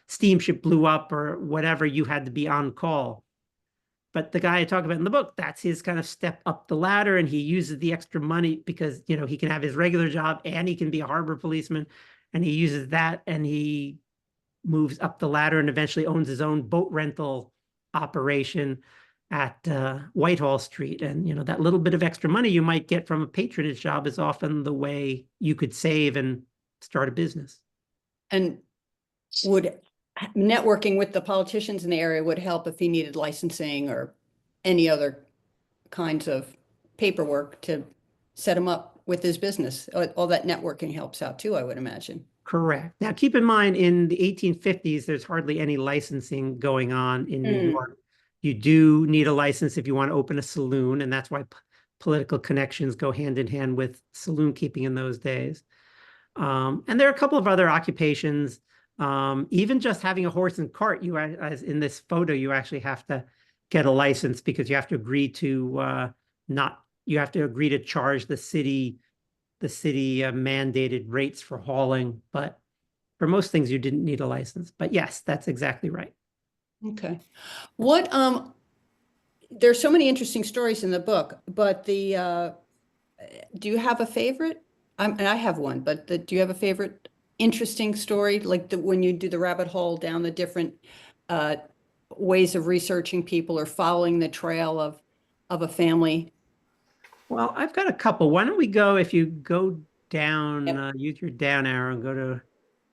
steamship blew up or whatever, you had to be on call. But the guy I talk about in the book, that's his kind of step up the ladder, and he uses the extra money because, he can have his regular job and he can be a harbor policeman, and he uses that, and he moves up the ladder and eventually owns his own boat rental operation at Whitehall Street. And, that little bit of extra money you might get from a patronage job is often the way you could save and start a business. And would networking with the politicians in the area would help if he needed licensing or any other kinds of paperwork to set him up with his business. All that networking helps out too, I would imagine. Correct. Now, keep in mind, in the 1850s, there's hardly any licensing going on in New Mm. York. You do need a license if you want to open a saloon, and that's why political connections go hand in hand with saloon keeping in those days. And there are a couple of other occupations. Even just having a horse and cart, as in this photo, you actually have to get a license, because you have to agree to not, you have to agree to charge the city mandated rates for hauling. But for most things, you didn't need a license. But yes, that's exactly right. Okay. What there's so many interesting stories in the book, but do you have a favorite? And I have one, but do you have a favorite interesting story, like when you do the rabbit hole down the different uh, ways of researching people or following the trail of a family? Well, I've got a couple. Why don't we go, if you go down, Yep. use your down arrow and go to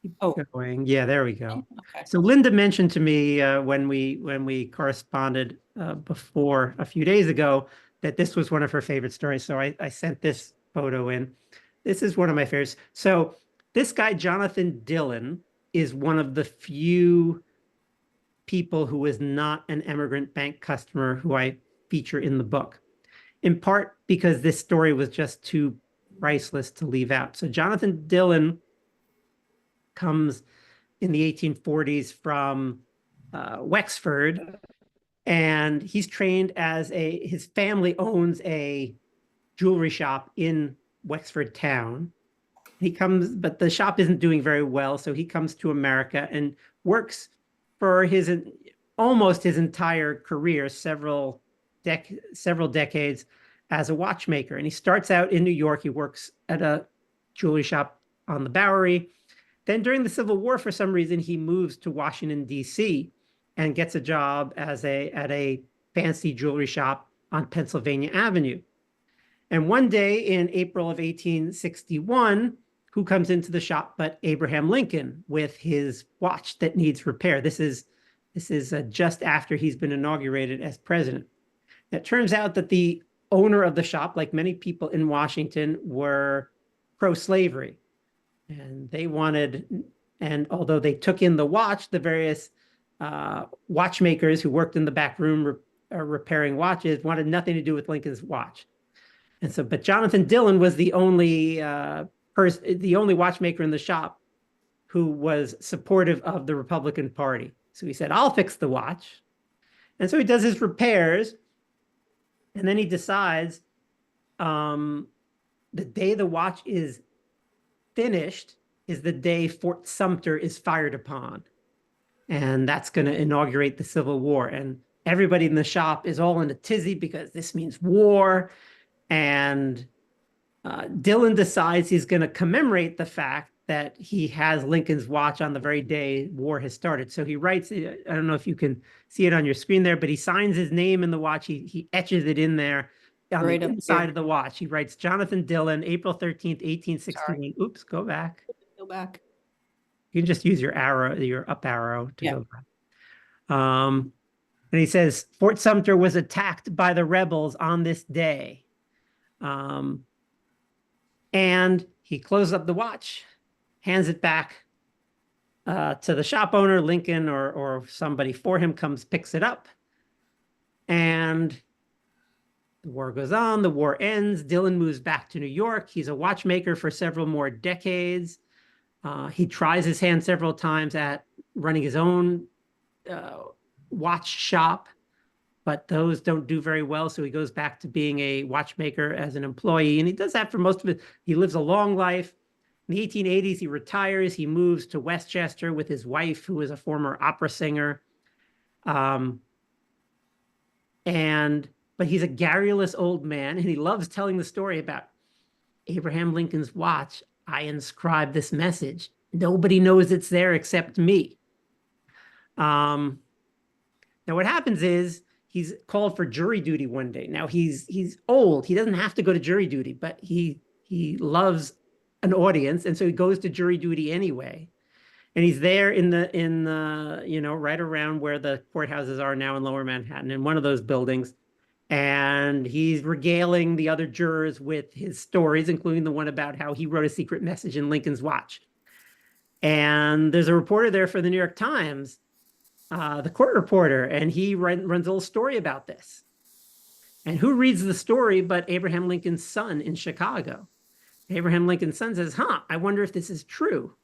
keep Oh, going. Yeah, there we go. okay. So Linda mentioned to me when we corresponded before a few days ago that this was one of her favorite stories. So I sent this photo in. This is one of my favorites. So this guy, Jonathan Dillon, is one of the few people who is not an Emigrant Bank customer who I feature in the book, in part because this story was just too priceless to leave out. So Jonathan Dillon comes in the 1840s from Wexford, and he's trained his family owns a jewelry shop in Wexford town. But the shop isn't doing very well, so he comes to America and works for almost his entire career, several decades, as a watchmaker. And he starts out in New York. He works at a jewelry shop on the Bowery. Then during the Civil War, for some reason, he moves to Washington, D.C. and gets a job at a fancy jewelry shop on Pennsylvania Avenue. And one day in April of 1861, who comes into the shop but Abraham Lincoln with his watch that needs repair. This is just after he's been inaugurated as president. It turns out that the owner of the shop, like many people in Washington, were pro-slavery. And they wanted, and although they took in the watch, the various watchmakers who worked in the back room repairing watches wanted nothing to do with Lincoln's watch. And so, but Jonathan Dillon was the only watchmaker in the shop who was supportive of the Republican Party. So he said, I'll fix the watch. And so he does his repairs. And then he decides the day the watch is finished is the day Fort Sumter is fired upon. And that's going to inaugurate the Civil War. And everybody in the shop is all in a tizzy because this means war. And Dillon decides he's going to commemorate the fact that he has Lincoln's watch on the very day war has started. So he writes, I don't know if you can see it on your screen there, but he signs his name in the watch. He etches it in there on the inside of the watch. He writes Jonathan Dillon, April 13th, 1861. Sorry. Oops, go back. Go back. You can just use your arrow, your up arrow to go back. And he says, Fort Sumter was attacked by the rebels on this day. And he closes up the watch, hands it back to the shop owner. Lincoln or somebody for him comes, picks it up. And the war goes on, the war ends. Dillon moves back to New York. He's a watchmaker for several more decades. He tries his hand several times at running his own watch shop, but those don't do very well. So he goes back to being a watchmaker as an employee. And he does that for most of it. He lives a long life. In the 1880s, he retires. He moves to Westchester with his wife, who is a former opera singer. But he's a garrulous old man, and he loves telling the story about Abraham Lincoln's watch. I inscribed this message. Nobody knows it's there except me. Now what happens is he's called for jury duty one day. Now he's old. He doesn't have to go to jury duty, but he loves an audience, and so he goes to jury duty anyway. And he's there in the right around where the courthouses are now in Lower Manhattan, in one of those buildings. And he's regaling the other jurors with his stories, including the one about how he wrote a secret message in Lincoln's watch. And there's a reporter there for the New York Times, the court reporter, and he runs a little story about this. And who reads the story but Abraham Lincoln's son in Chicago? Abraham Lincoln's son says, I wonder if this is true.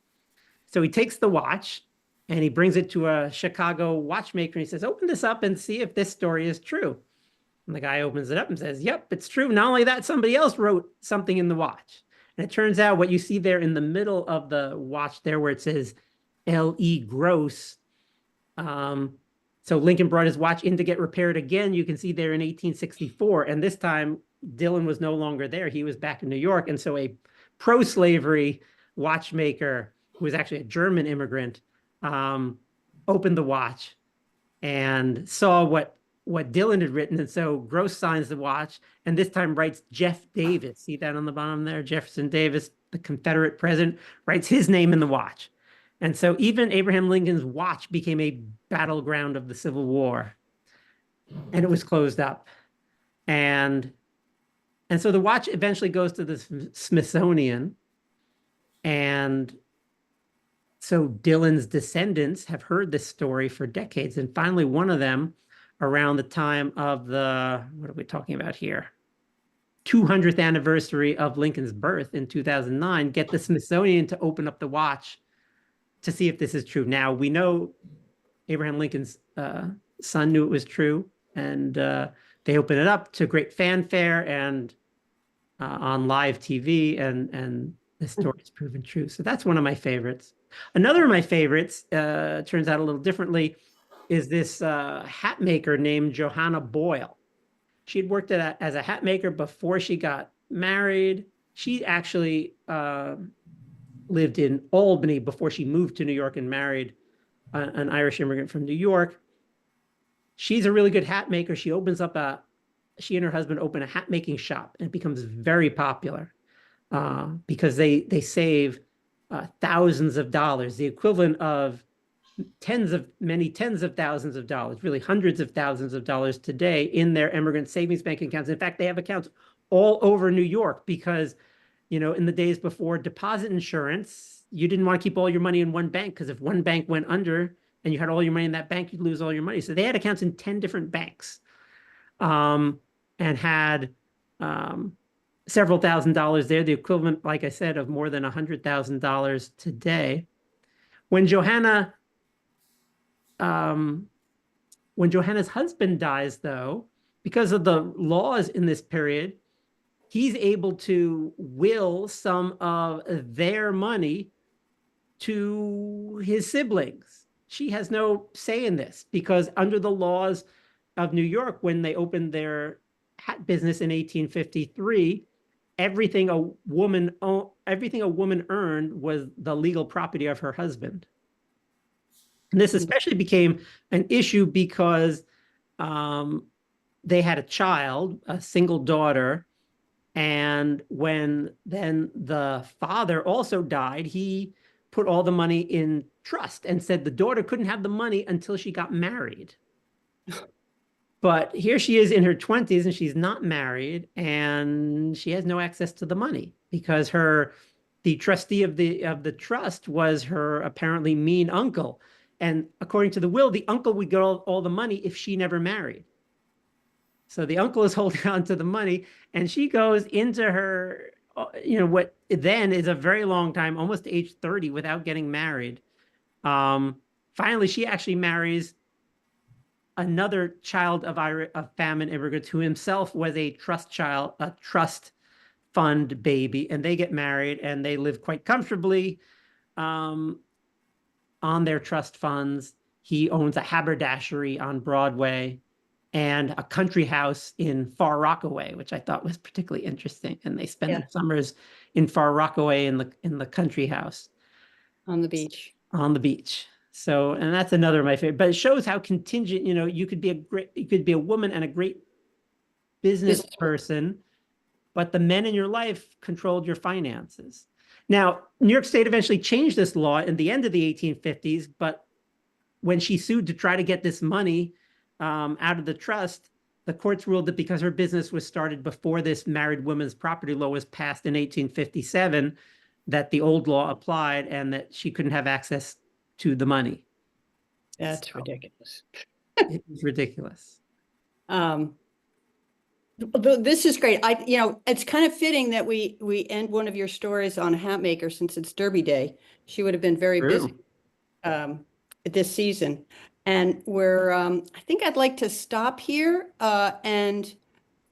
So he takes the watch and he brings it to a Chicago watchmaker and he says, open this up and see if this story is true. And the guy opens it up and says, yep, it's true. Not only that, somebody else wrote something in the watch. And it turns out what you see there in the middle of the watch there where it says L.E. Gross. So Lincoln brought his watch in to get repaired again. You can see there in 1864. And this time Dillon was no longer there. He was back in New York. And so a pro-slavery watchmaker who was actually a German immigrant opened the watch and saw what Dillon had written. And so Gross signs the watch and this time writes Jeff Davis. See that on the bottom there? Jefferson Davis, the Confederate president, writes his name in the watch. And so even Abraham Lincoln's watch became a battleground of the Civil War. And it was closed up. And so the watch eventually goes to the Smithsonian. And so Dillon's descendants have heard this story for decades. And finally, one of them, around the time of the, what are we talking about here? 200th anniversary of Lincoln's birth in 2009, get the Smithsonian to open up the watch to see if this is true. Now, we know Abraham Lincoln's son knew it was true, and they open it up to great fanfare and on live TV, and the story is proven true. So that's one of my favorites. Another of my favorites, turns out a little differently, is this hat maker named Johanna Boyle. She had worked as a hat maker before she got married. She actually lived in Albany before she moved to New York and married an Irish immigrant from New York. She's a really good hat maker. She opens up a she and her husband open a hat making shop, and it becomes very popular because they save thousands of dollars, the equivalent of many tens of thousands of dollars, really hundreds of thousands of dollars today in their immigrant savings bank accounts. In fact, they have accounts all over New York because, in the days before deposit insurance, you didn't want to keep all your money in one bank because if one bank went under and you had all your money in that bank, you'd lose all your money. So they had accounts in 10 different banks, and had several $1,000s there, the equivalent, like I said, of more than $100,000 today. When Johanna when Johanna's husband dies, though, because of the laws in this period, he's able to will some of their money to his siblings. She has no say in this because under the laws of New York, when they opened their hat business in 1853, everything a woman earned was the legal property of her husband. And this especially became an issue because they had a child, a single daughter, and when then the father also died, he put all the money in trust and said the daughter couldn't have the money until she got married. But here she is in her 20s and she's not married and she has no access to the money because the trustee of the trust was her apparently mean uncle. And according to the will, the uncle would get all the money if she never married. So the uncle is holding on to the money and she goes into her, what then is a very long time, almost age 30 without getting married. Finally, she actually marries another child of famine immigrants who himself was a trust fund baby, and they get married and they live quite comfortably on their trust funds. He owns a haberdashery on Broadway and a country house in Far Rockaway, which I thought was particularly interesting. And they spend their summers in Far Rockaway in the country house on the beach. On the beach. So, and that's another of my favorite. But it shows how contingent. You could be a woman and a great business person, but the men in your life controlled your finances. Now, New York State eventually changed this law in the end of the 1850s, but when she sued to try to get this money out of the trust, the courts ruled that because her business was started before this married women's property law was passed in 1857, that the old law applied and that she couldn't have access to the money. That's ridiculous. It was ridiculous. This is great. It's kind of fitting that we end one of your stories on a hat maker since it's Derby Day. She would have been very busy this season. And I think I'd like to stop here and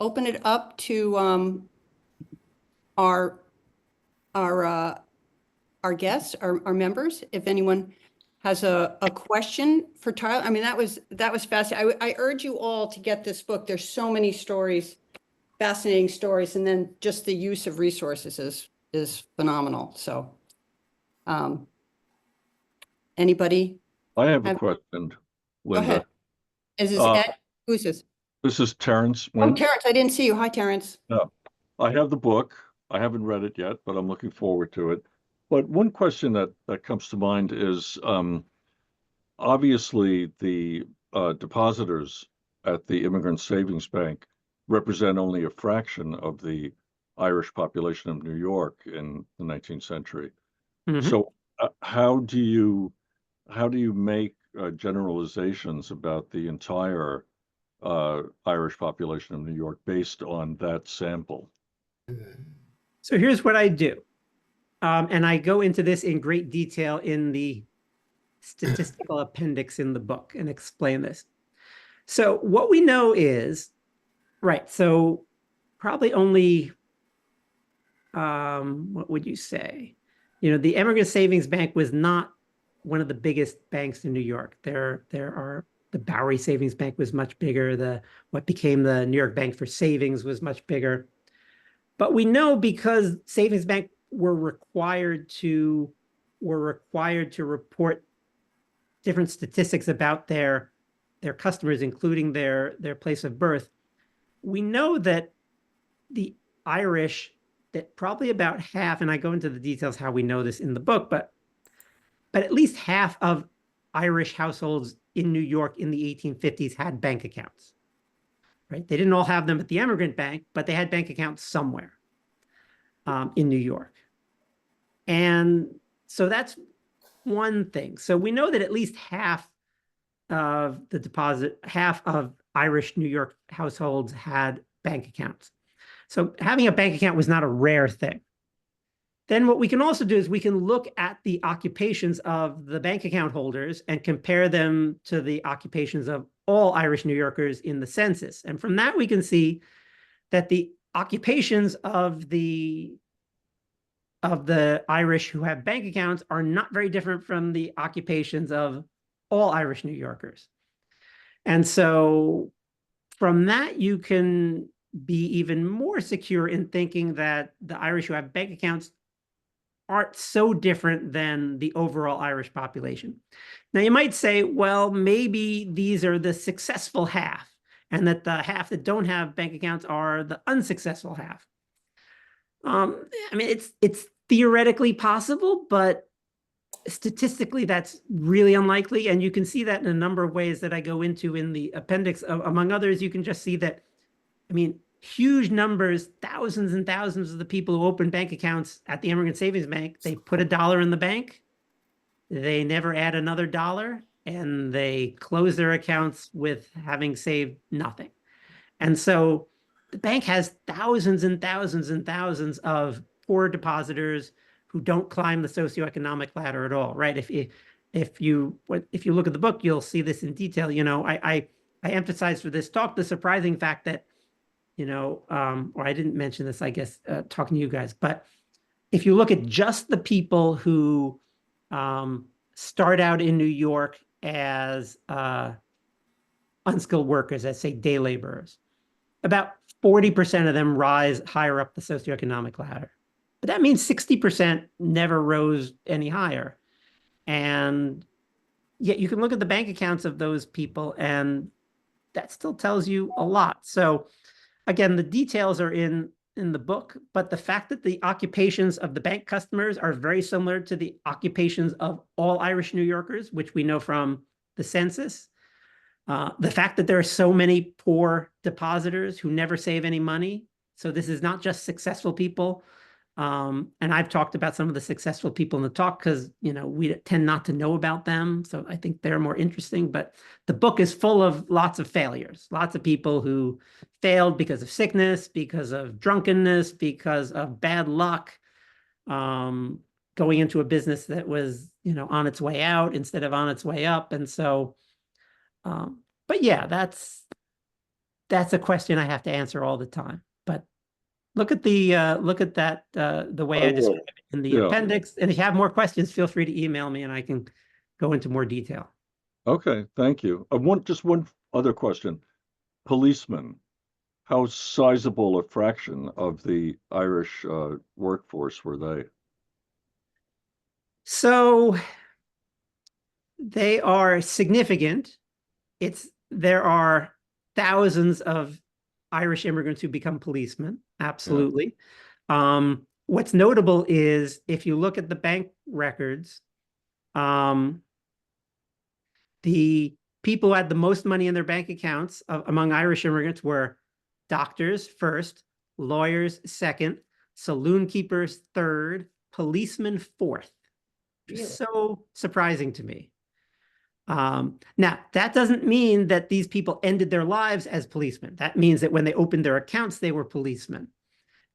open it up to our guests, our members. If anyone has a question for Tyler, I mean, that was fascinating. I urge you all to get this book. There's so many stories, fascinating stories, and then just the use of resources is phenomenal. So, anybody? I have a question, Linda. Go ahead. Is this Ed? Who's this? This is Terrence. Oh, Terrence, I didn't see you. Hi, Terrence. I have the book. I haven't read it yet, but I'm looking forward to it. But one question that comes to mind is obviously the depositors at the Immigrants Savings Bank represent only a fraction of the Irish population of New York in the 19th century. Mm-hmm. So how do you make generalizations about the entire Irish population of New York based on that sample? So here's what I do. And I go into this in great detail in the statistical appendix in the book and explain this. So what we know is, so probably only, what would you say? The Emigrants Savings Bank was not one of the biggest banks in New York. The Bowery Savings Bank was much bigger. What became the New York Bank for Savings was much bigger. But we know because savings bank were required to report different statistics about their customers, including their place of birth. we know that the Irish, that probably about half, and I go into the details how we know this in the book, but at least half of Irish households in New York in the 1850s had bank accounts, right? They didn't all have them at the Emigrant Bank, but they had bank accounts somewhere in New York. And so that's one thing. So we know that at least half of Irish New York households had bank accounts. So having a bank account was not a rare thing. Then what we can also do is we can look at the occupations of the bank account holders and compare them to the occupations of all Irish New Yorkers in the census. And from that, we can see that the occupations of the Irish who have bank accounts are not very different from the occupations of all Irish New Yorkers. And so from that, you can be even more secure in thinking that the Irish who have bank accounts aren't so different than the overall Irish population. Now, you might say, well, maybe these are the successful half, and that the half that don't have bank accounts are the unsuccessful half. I mean, it's theoretically possible, but statistically, that's really unlikely. And you can see that in a number of ways that I go into in the appendix. Among others, you can just see that, I mean, huge numbers, thousands and thousands of the people who open bank accounts at the Emigrant Savings Bank, they put $1 in the bank, they never add another $1, and they close their accounts with having saved nothing. And so the bank has thousands and thousands and thousands of poor depositors who don't climb the socioeconomic ladder at all, right? If you look at the book, you'll see this in detail. You know, I emphasized for this talk the surprising fact that, you know, or I didn't mention this, I guess, talking to you guys, but if you look at just the people who start out in New York as unskilled workers, as say day laborers, about 40% of them rise higher up the socioeconomic ladder. But that means 60% never rose any higher. And yet you can look at the bank accounts of those people, and that still tells you a lot. So again, the details are in the book, but the fact that the occupations of the bank customers are very similar to the occupations of all Irish New Yorkers, which we know from the census, the fact that there are so many poor depositors who never save any money. So this is not just successful people. And I've talked about some of the successful people in the talk because, you know, we tend not to know about them. So I think they're more interesting. But the book is full of lots of failures, lots of people who failed because of sickness, because of drunkenness, because of bad luck, going into a business that was, you know, on its way out instead of on its way up. And so, but yeah, that's a question I have to answer all the time. But look at that the way I describe it in the appendix. And if you have more questions, feel free to email me and I can go into more detail. Okay, thank you. Just one other question. Policemen, how sizable a fraction of the Irish workforce were they? So they are significant. There are thousands of Irish immigrants who become policemen. Absolutely. Yeah. What's notable is if you look at the bank records, the people who had the most money in their bank accounts among Irish immigrants were doctors first, lawyers second, saloon keepers third, policemen fourth. Really? So surprising to me. Now, that doesn't mean that these people ended their lives as policemen. That means that when they opened their accounts, they were policemen.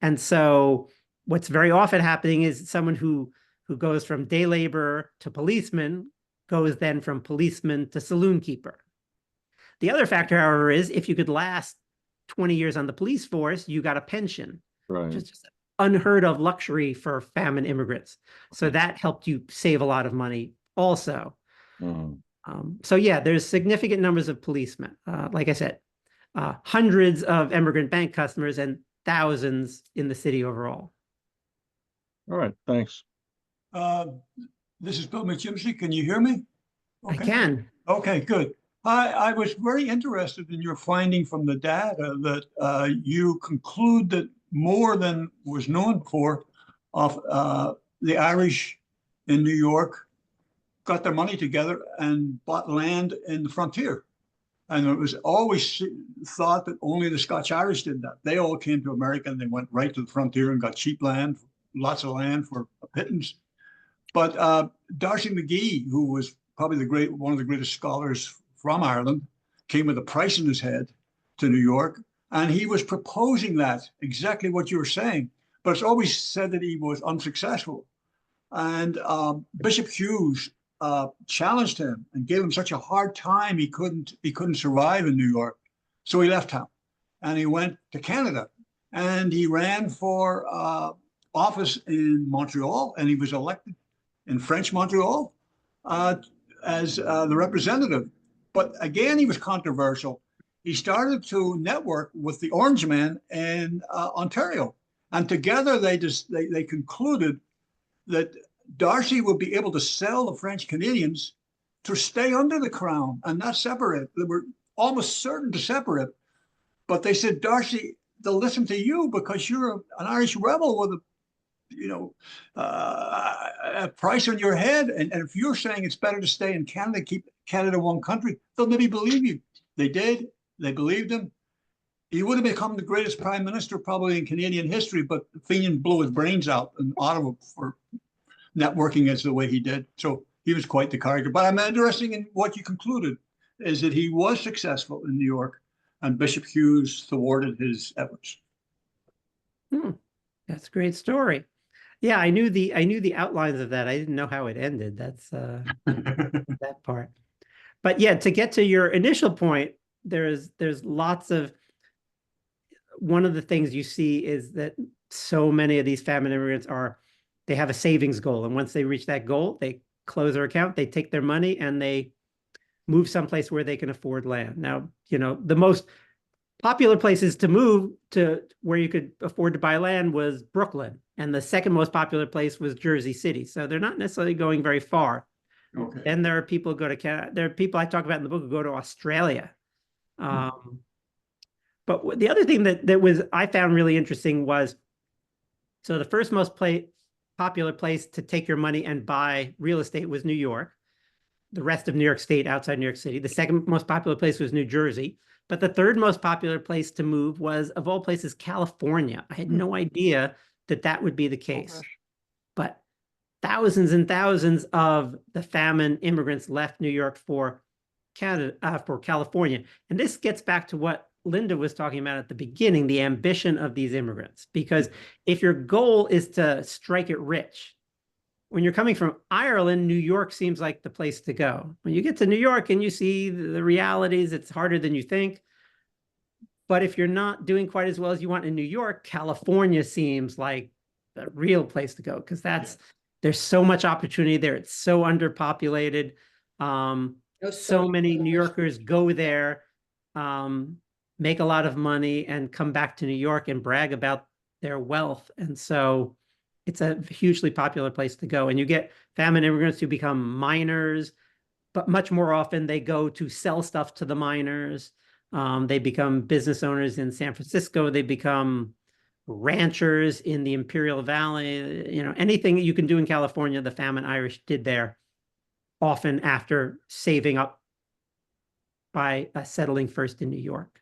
And so what's very often happening is someone who goes from day laborer to policeman goes then from policeman to saloon keeper. The other factor, however, is if you could last 20 years on the police force, you got a pension. Right. Which is just unheard of luxury for famine immigrants. So that helped you save a lot of money also. Mm-hmm. So yeah, there's significant numbers of policemen. Like I said, hundreds of immigrant bank customers and thousands in the city overall. All right, thanks. This is Bill McKimsey. Can you hear me? Okay. I can. Okay, good. I was very interested in your finding from the data that you conclude that more than was known before of the Irish in New York got their money together and bought land in the frontier. And it was always thought that only the Scotch-Irish did that. They all came to America and they went right to the frontier and got cheap land, lots of land for a pittance. But D'Arcy McGee, who was probably one of the greatest scholars from Ireland, came with a price in his head to New York, and he was proposing that, exactly what you were saying. But it's always said that he was unsuccessful. And Bishop Hughes challenged him and gave him such a hard time he couldn't survive in New York. So he left town and he went to Canada and he ran for office in Montreal, and he was elected in French Montreal as the representative. But again, he was controversial. He started to network with the Orangemen in Ontario, and together they concluded that D'Arcy would be able to sell the French Canadians to stay under the crown and not separate. They were almost certain to separate, but they said, D'Arcy, they'll listen to you because you're an Irish rebel with a price on your head. And if you're saying it's better to stay in Canada, keep Canada one country, they'll maybe believe you. They did. They believed him. He would have become the greatest prime minister probably in Canadian history, but Fenian blew his brains out in Ottawa for networking as the way he did. So he was quite the character. But I'm interested in what you concluded is that he was successful in New York and Bishop Hughes thwarted his efforts. That's a great story. Yeah, I knew the outlines of that. I didn't know how it ended. That's that part. But yeah, to get to your initial point, there's lots of, one of the things you see is that so many of these famine immigrants they have a savings goal. And once they reach that goal, they close their account, they take their money and they move someplace where they can afford land. Now, the most popular places to move to where you could afford to buy land was Brooklyn. And the second most popular place was Jersey City. So they're not necessarily going very far. Okay. Then there are people who go to Canada. There are people I talk about in the book who go to Australia. But the other thing that I found really interesting was, so the first most popular place to take your money and buy real estate was New York. The rest of New York State outside New York City. The second most popular place was New Jersey. But the third most popular place to move was, of all places, California. I had no idea that would be the case. But thousands and thousands of the famine immigrants left New York for California. And this gets back to what Linda was talking about at the beginning, the ambition of these immigrants. Because if your goal is to strike it rich, when you're coming from Ireland, New York seems like the place to go. When you get to New York and you see the realities, it's harder than you think. But if you're not doing quite as well as you want in New York, California seems like the real place to go, because there's so much opportunity there. It's so underpopulated. So many New Yorkers go there, make a lot of money, and come back to New York and brag about their wealth. And so it's a hugely popular place to go. And you get famine immigrants who become miners, but much more often they go to sell stuff to the miners. They become business owners in San Francisco. They become ranchers in the Imperial Valley. Anything you can do in California, the famine Irish did there, often after saving up by settling first in New York.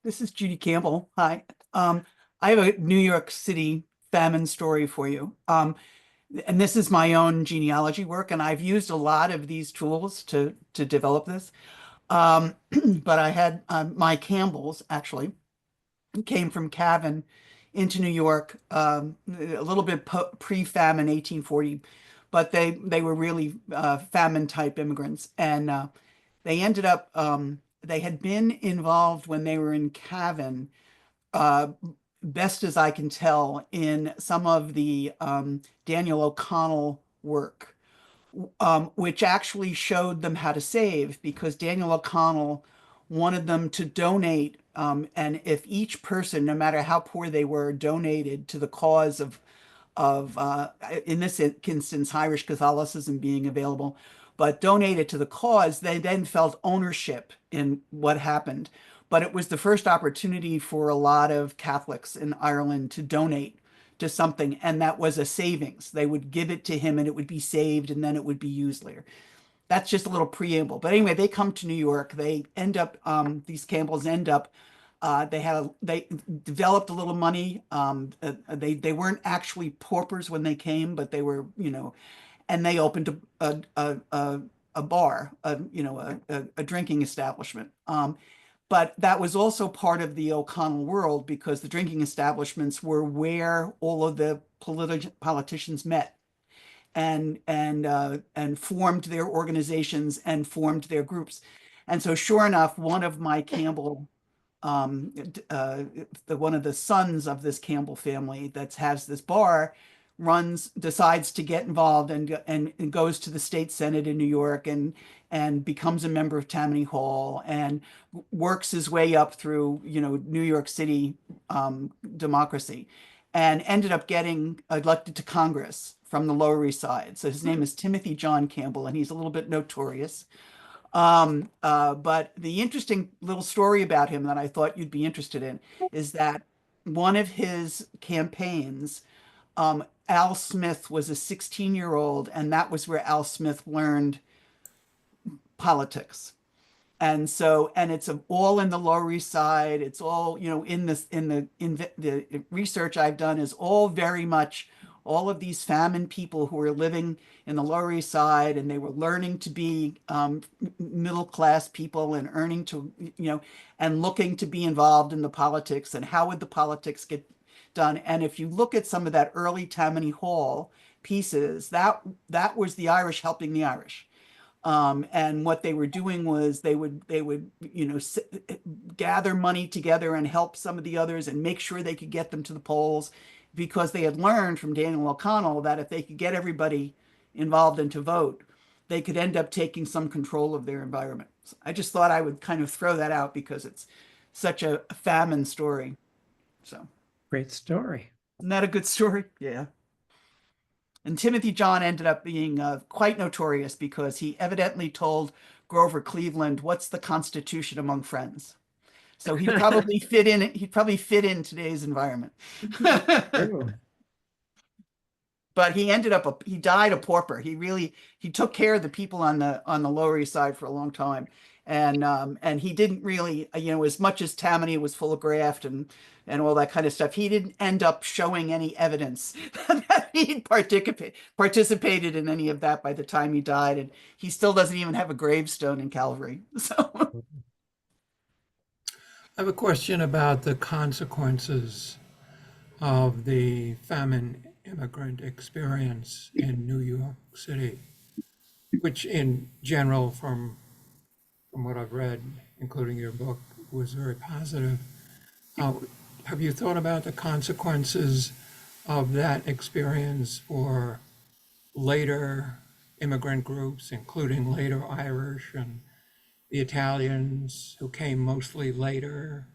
This is Judy Campbell. Hi. I have a New York City famine story for you. And this is my own genealogy work, and I've used a lot of these tools to develop this. But I had my Campbells actually came from Cavan into New York a little bit pre-famine 1840, but they were really famine type immigrants, and they ended up they had been involved when they were in Cavan, best as I can tell, in some of the Daniel O'Connell work, which actually showed them how to save, because Daniel O'Connell wanted them to donate. And if each person, no matter how poor they were, donated to the cause of in this instance, Irish Catholicism being available, but donated to the cause, they then felt ownership in what happened. But it was the first opportunity for a lot of Catholics in Ireland to donate to something, and that was a savings. They would give it to him and it would be saved and then it would be used later. That's just a little preamble. But anyway, they come to New York. They end up, these Campbells end up, they developed a little money. They weren't actually paupers when they came, but they were, and they opened a bar, a drinking establishment. But that was also part of the O'Connell world, because the drinking establishments were where all of the politicians met and formed their organizations and formed their groups. And so sure enough, one of my Campbell, one of the sons of this Campbell family that has this bar, decides to get involved and goes to the state Senate in New York and becomes a member of Tammany Hall and works his way up through, New York City democracy, and ended up getting elected to Congress from the Lower East Side. So his name is Timothy John Campbell, and he's a little bit notorious. But the interesting little story about him that I thought you'd be interested in is that one of his campaigns, Al Smith was a 16-year-old, and that was where Al Smith learned politics. And so, and it's all in the Lower East Side. It's all, in the research I've done is all very much all of these famine people who were living in the Lower East Side, and they were learning to be middle-class people and earning to, and looking to be involved in the politics, and how would the politics get done. And if you look at some of that early Tammany Hall pieces, that was the Irish helping the Irish. And what they were doing was they would gather money together and help some of the others and make sure they could get them to the polls, because they had learned from Daniel O'Connell that if they could get everybody involved and to vote, they could end up taking some control of their environment. So I just thought I would kind of throw that out because it's such a famine story. So Great story. isn't that a good story? Yeah. And Timothy John ended up being quite notorious because he evidently told Grover Cleveland, "What's the Constitution among friends?" So he'd probably fit in. He'd probably fit in today's environment. But he ended up he died a pauper. He took care of the people on the Lower East Side for a long time, and he didn't really, as much as Tammany was full of graft and all that kind of stuff, he didn't end up showing any evidence that he'd participated in any of that by the time he died, and he still doesn't even have a gravestone in Calvary. So. I have a question about the consequences of the famine immigrant experience in New York City, which in general, from what I've read, including your book, was very positive. Have you thought about the consequences of that experience for later immigrant groups, including later Irish and the Italians who came mostly later,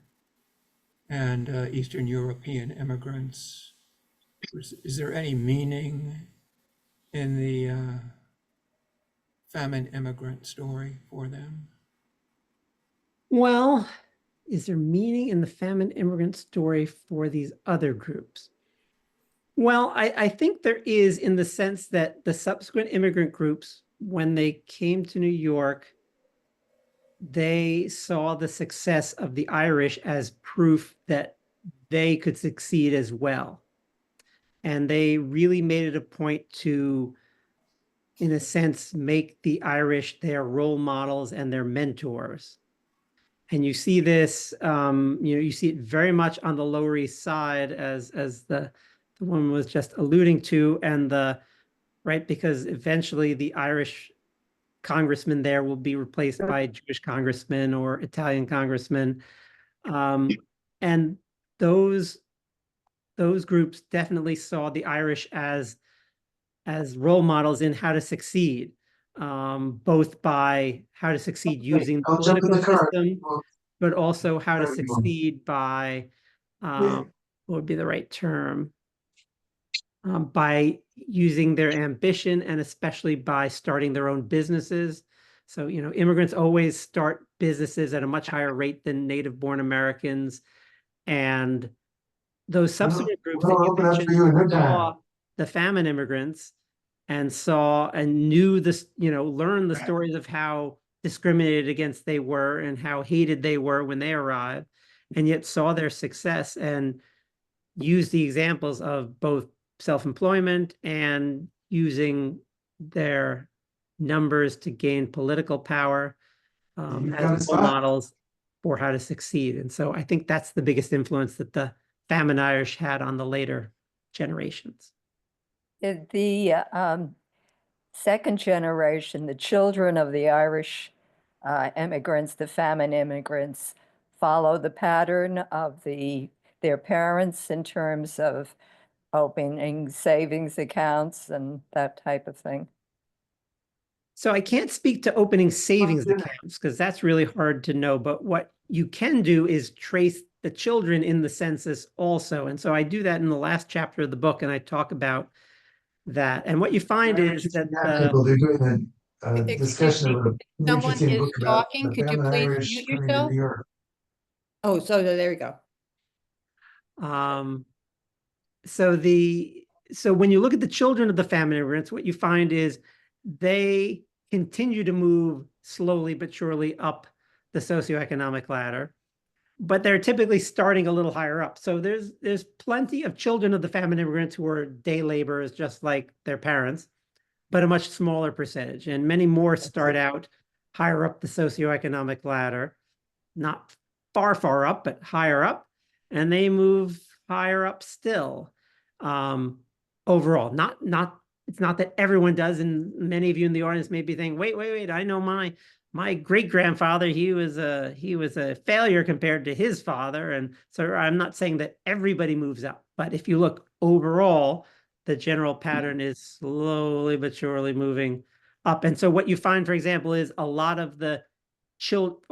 and Eastern European immigrants? Is there any meaning in the famine immigrant story for them? Well, is there meaning in the famine immigrant story for these other groups? Well, I think there is, in the sense that the subsequent immigrant groups, when they came to New York, they saw the success of the Irish as proof that they could succeed as well. And they really made it a point to, in a sense, make the Irish their role models and their mentors. And you see this, you see it very much on the Lower East Side, as the woman was just alluding to, and right, because eventually the Irish congressman there will be replaced by Jewish congressmen or Italian congressmen, and those groups definitely saw the Irish as role models in how to succeed, both by how to succeed using the political system, but also how to succeed by what would be the right term? by using their ambition and especially by starting their own businesses. So, immigrants always start businesses at a much higher rate than native-born Americans. And those subsequent groups that you mentioned saw the famine immigrants and knew this, learned the stories of how discriminated against they were and how hated they were when they arrived, and yet saw their success and used the examples of both self-employment and using their numbers to gain political power as role models for how to succeed. And so I think that's the biggest influence that the famine Irish had on the later generations. The second generation, the children of the Irish immigrants, the famine immigrants, follow the pattern of their parents in terms of opening savings accounts and that type of thing? So I can't speak to opening savings accounts because that's really hard to know. But what you can do is trace the children in the census also. And so I do that in the last chapter of the book, and I talk about that. And what you find is that they're doing a discussion of an Someone interesting is book about talking. the Could you famine please Irish mute coming to yourself? New York. Oh, so there you go. So when you look at the children of the famine immigrants, what you find is they continue to move slowly but surely up the socioeconomic ladder, but they're typically starting a little higher up. So there's plenty of children of the famine immigrants who are day laborers, just like their parents, but a much smaller percentage. And many more start out higher up the socioeconomic ladder, not far, far up, but higher up, and they move higher up still. Overall, it's not that everyone does, and many of you in the audience may be thinking, wait, I know my great-grandfather, he was a failure compared to his father. And so I'm not saying that everybody moves up, but if you look overall, the general pattern is slowly but surely moving up. And so what you find, for example, is a lot of the children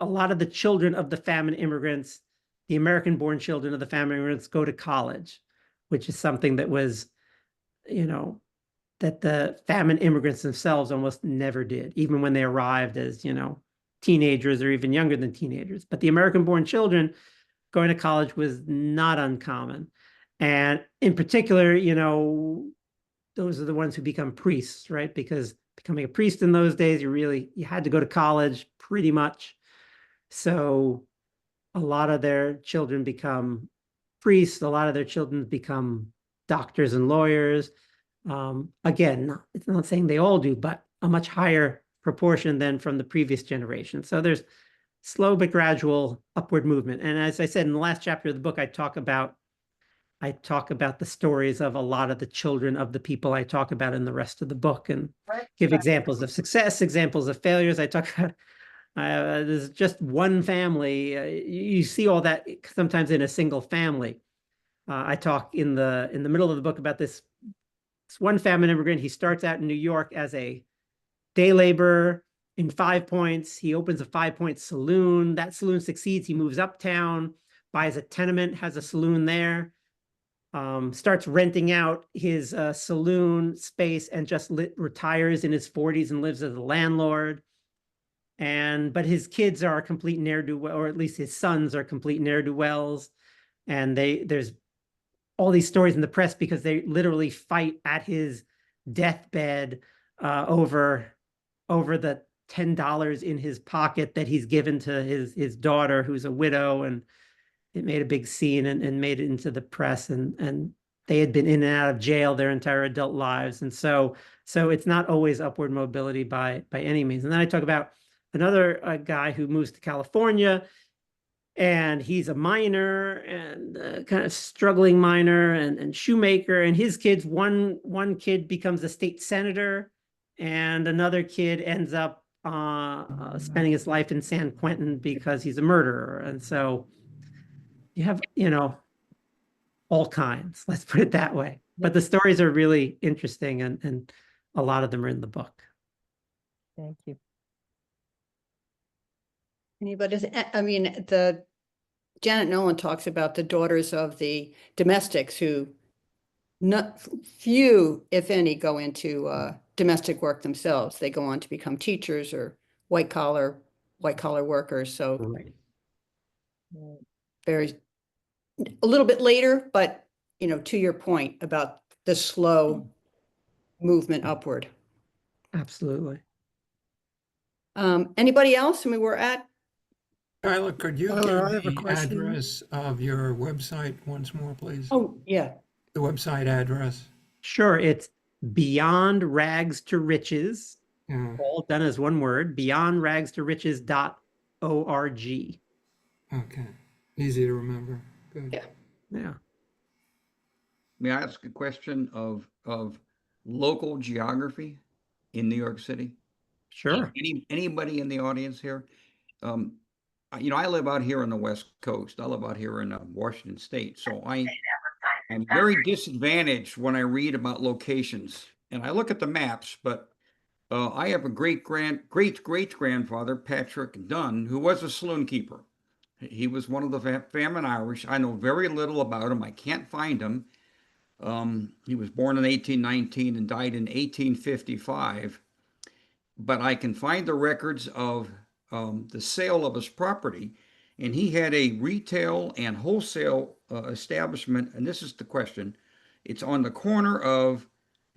of the famine immigrants, the American-born children of the famine immigrants, go to college, which is something that was, that the famine immigrants themselves almost never did, even when they arrived as, teenagers or even younger than teenagers. But the American-born children going to college was not uncommon. And in particular, those are the ones who become priests, right? Because becoming a priest in those days, you had to go to college pretty much. So a lot of their children become priests. A lot of their children become doctors and lawyers. Again, it's not saying they all do, but a much higher proportion than from the previous generation. So there's slow but gradual upward movement. And as I said in the last chapter of the book, I talk about the stories of a lot of the children of the people I talk about in the rest of the book, and give examples of success, examples of failures. I talk about there's just one family. You see all that sometimes in a single family. I talk in the middle of the book about this one famine immigrant. He starts out in New York as a day laborer in 5 Points. He opens a 5 Point saloon. That saloon succeeds. He moves uptown, buys a tenement, has a saloon there, starts renting out his saloon space, and just retires in his 40s and lives as a landlord. But his kids are complete ne'er-do-well, or at least his sons are complete ne'er-do-wells. And there's all these stories in the press because they literally fight at his deathbed over the $10 in his pocket that he's given to his daughter, who's a widow. And it made a big scene and made it into the press. And they had been in and out of jail their entire adult lives. And so it's not always upward mobility by any means. And then I talk about another guy who moves to California, and he's a miner and kind of struggling miner and shoemaker. And his kids, one kid becomes a state senator, and another kid ends up spending his life in San Quentin because he's a murderer. And so you have, all kinds, let's put it that way. But the stories are really interesting, and a lot of them are in the book. Thank you. Anybody? Janet Nolan talks about the daughters of the domestics who not few, if any, go into domestic work themselves. They go on to become teachers or white collar workers. So Right. very a little bit later, but to your point about the slow movement upward. Absolutely. Anybody else? I mean, we're at Tyler, could you Tyler, I have a give the question. address of your website once more, please? oh yeah. The website address. Sure, it's Beyond Rags to Riches, Yeah, all done as one word, beyondragstoRiches.org. okay. Easy to remember. Good. Yeah. Yeah. May I ask a question of local geography in New York City? Sure. Anybody in the audience here? I live out here on the West Coast. I live out here in Washington State. So I'm very disadvantaged when I read about locations. And I look at the maps, but I have a great-great-grandfather, Patrick Dunn, who was a saloon keeper. He was one of the Famine Irish. I know very little about him. I can't find him. He was born in 1819 and died in 1855. But I can find the records of the sale of his property. And he had a retail and wholesale establishment. And this is the question. It's on the corner of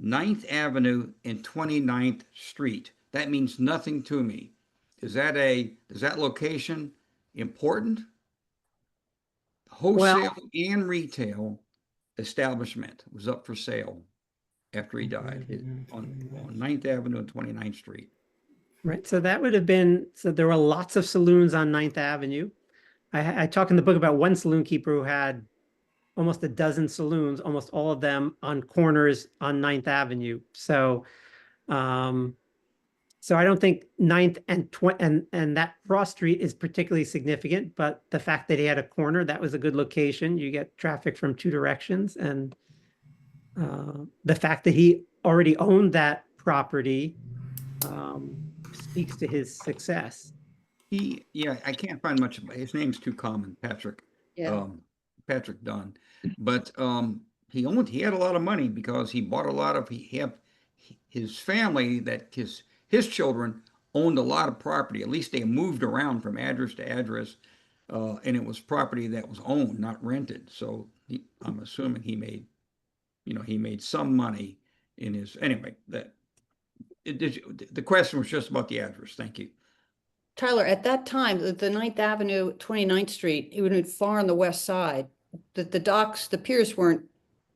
9th Avenue and 29th Street. That means nothing to me. Is that location important? Wholesale and retail establishment was up for sale after he died on 9th Avenue and 29th Street. Right. So that would have been, so there were lots of saloons on 9th Avenue. I talk in the book about one saloon keeper who had almost a dozen saloons, almost all of them on corners on 9th Avenue. So, so I don't think 9th and that cross street is particularly significant, but the fact that he had a corner, that was a good location. You get traffic from two directions. And the fact that he already owned that property speaks to his success. I can't find much about his name's too common, Patrick. Yeah. Patrick Dunn. But he had a lot of money because he bought a lot of his family, that his children owned a lot of property. At least they moved around from address to address, and it was property that was owned, not rented. So I'm assuming he made some money in his, anyway, the question was just about the address. Thank you. Tyler, at that time, the 9th Avenue, 29th Street, it would have been far on the west side. The docks, the piers weren't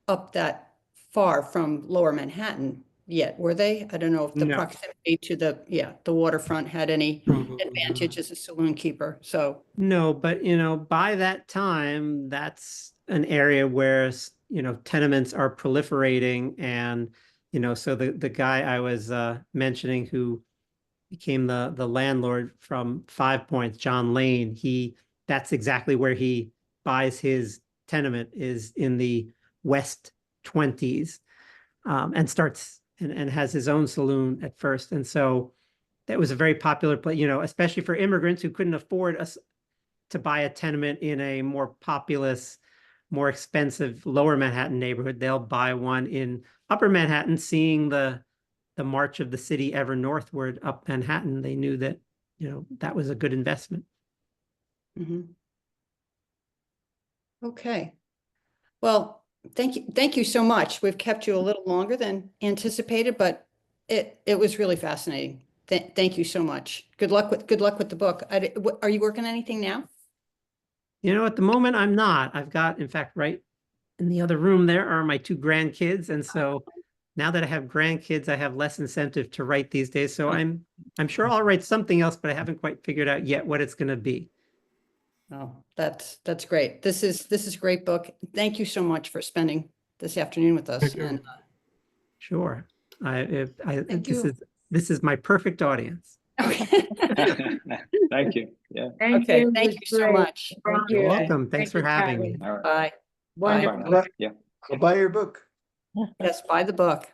up that far from Lower Manhattan yet, were they? I don't know if the No. proximity to the waterfront had any Probably advantage as a saloon keeper. So No, but by that time, that's an area where tenements are proliferating, and so the guy I was mentioning who became the landlord from 5 Points, John Lane, that's exactly where he buys his tenement, is in the West 20s, and starts and has his own saloon at first. And so that was a very popular place, especially for immigrants who couldn't afford to buy a tenement in a more populous, more expensive Lower Manhattan neighborhood. They'll buy one in Upper Manhattan, seeing the march of the city ever northward up Manhattan. They knew that, that was a good investment. Okay. Well, thank you so much. We've kept you a little longer than anticipated, but it was really fascinating. Thank you so much. Good luck with the book. Are you working on anything now? At the moment I'm not. I've got, in fact, right in the other room there are my two grandkids, and so now that I have grandkids, I have less incentive to write these days. So I'm sure I'll write something else, but I haven't quite figured out yet what it's going to be. Oh, that's great. This is a great book. Thank you so much for spending this afternoon with us. Thank you. And Sure. Thank This is my perfect audience. okay. Thank you. Yeah. Okay. Thank you so much. Thank You're you. welcome. Thanks for having me. All right. Bye. Wonderful. Bye now. Yeah. Go buy your book. Yes, buy the book.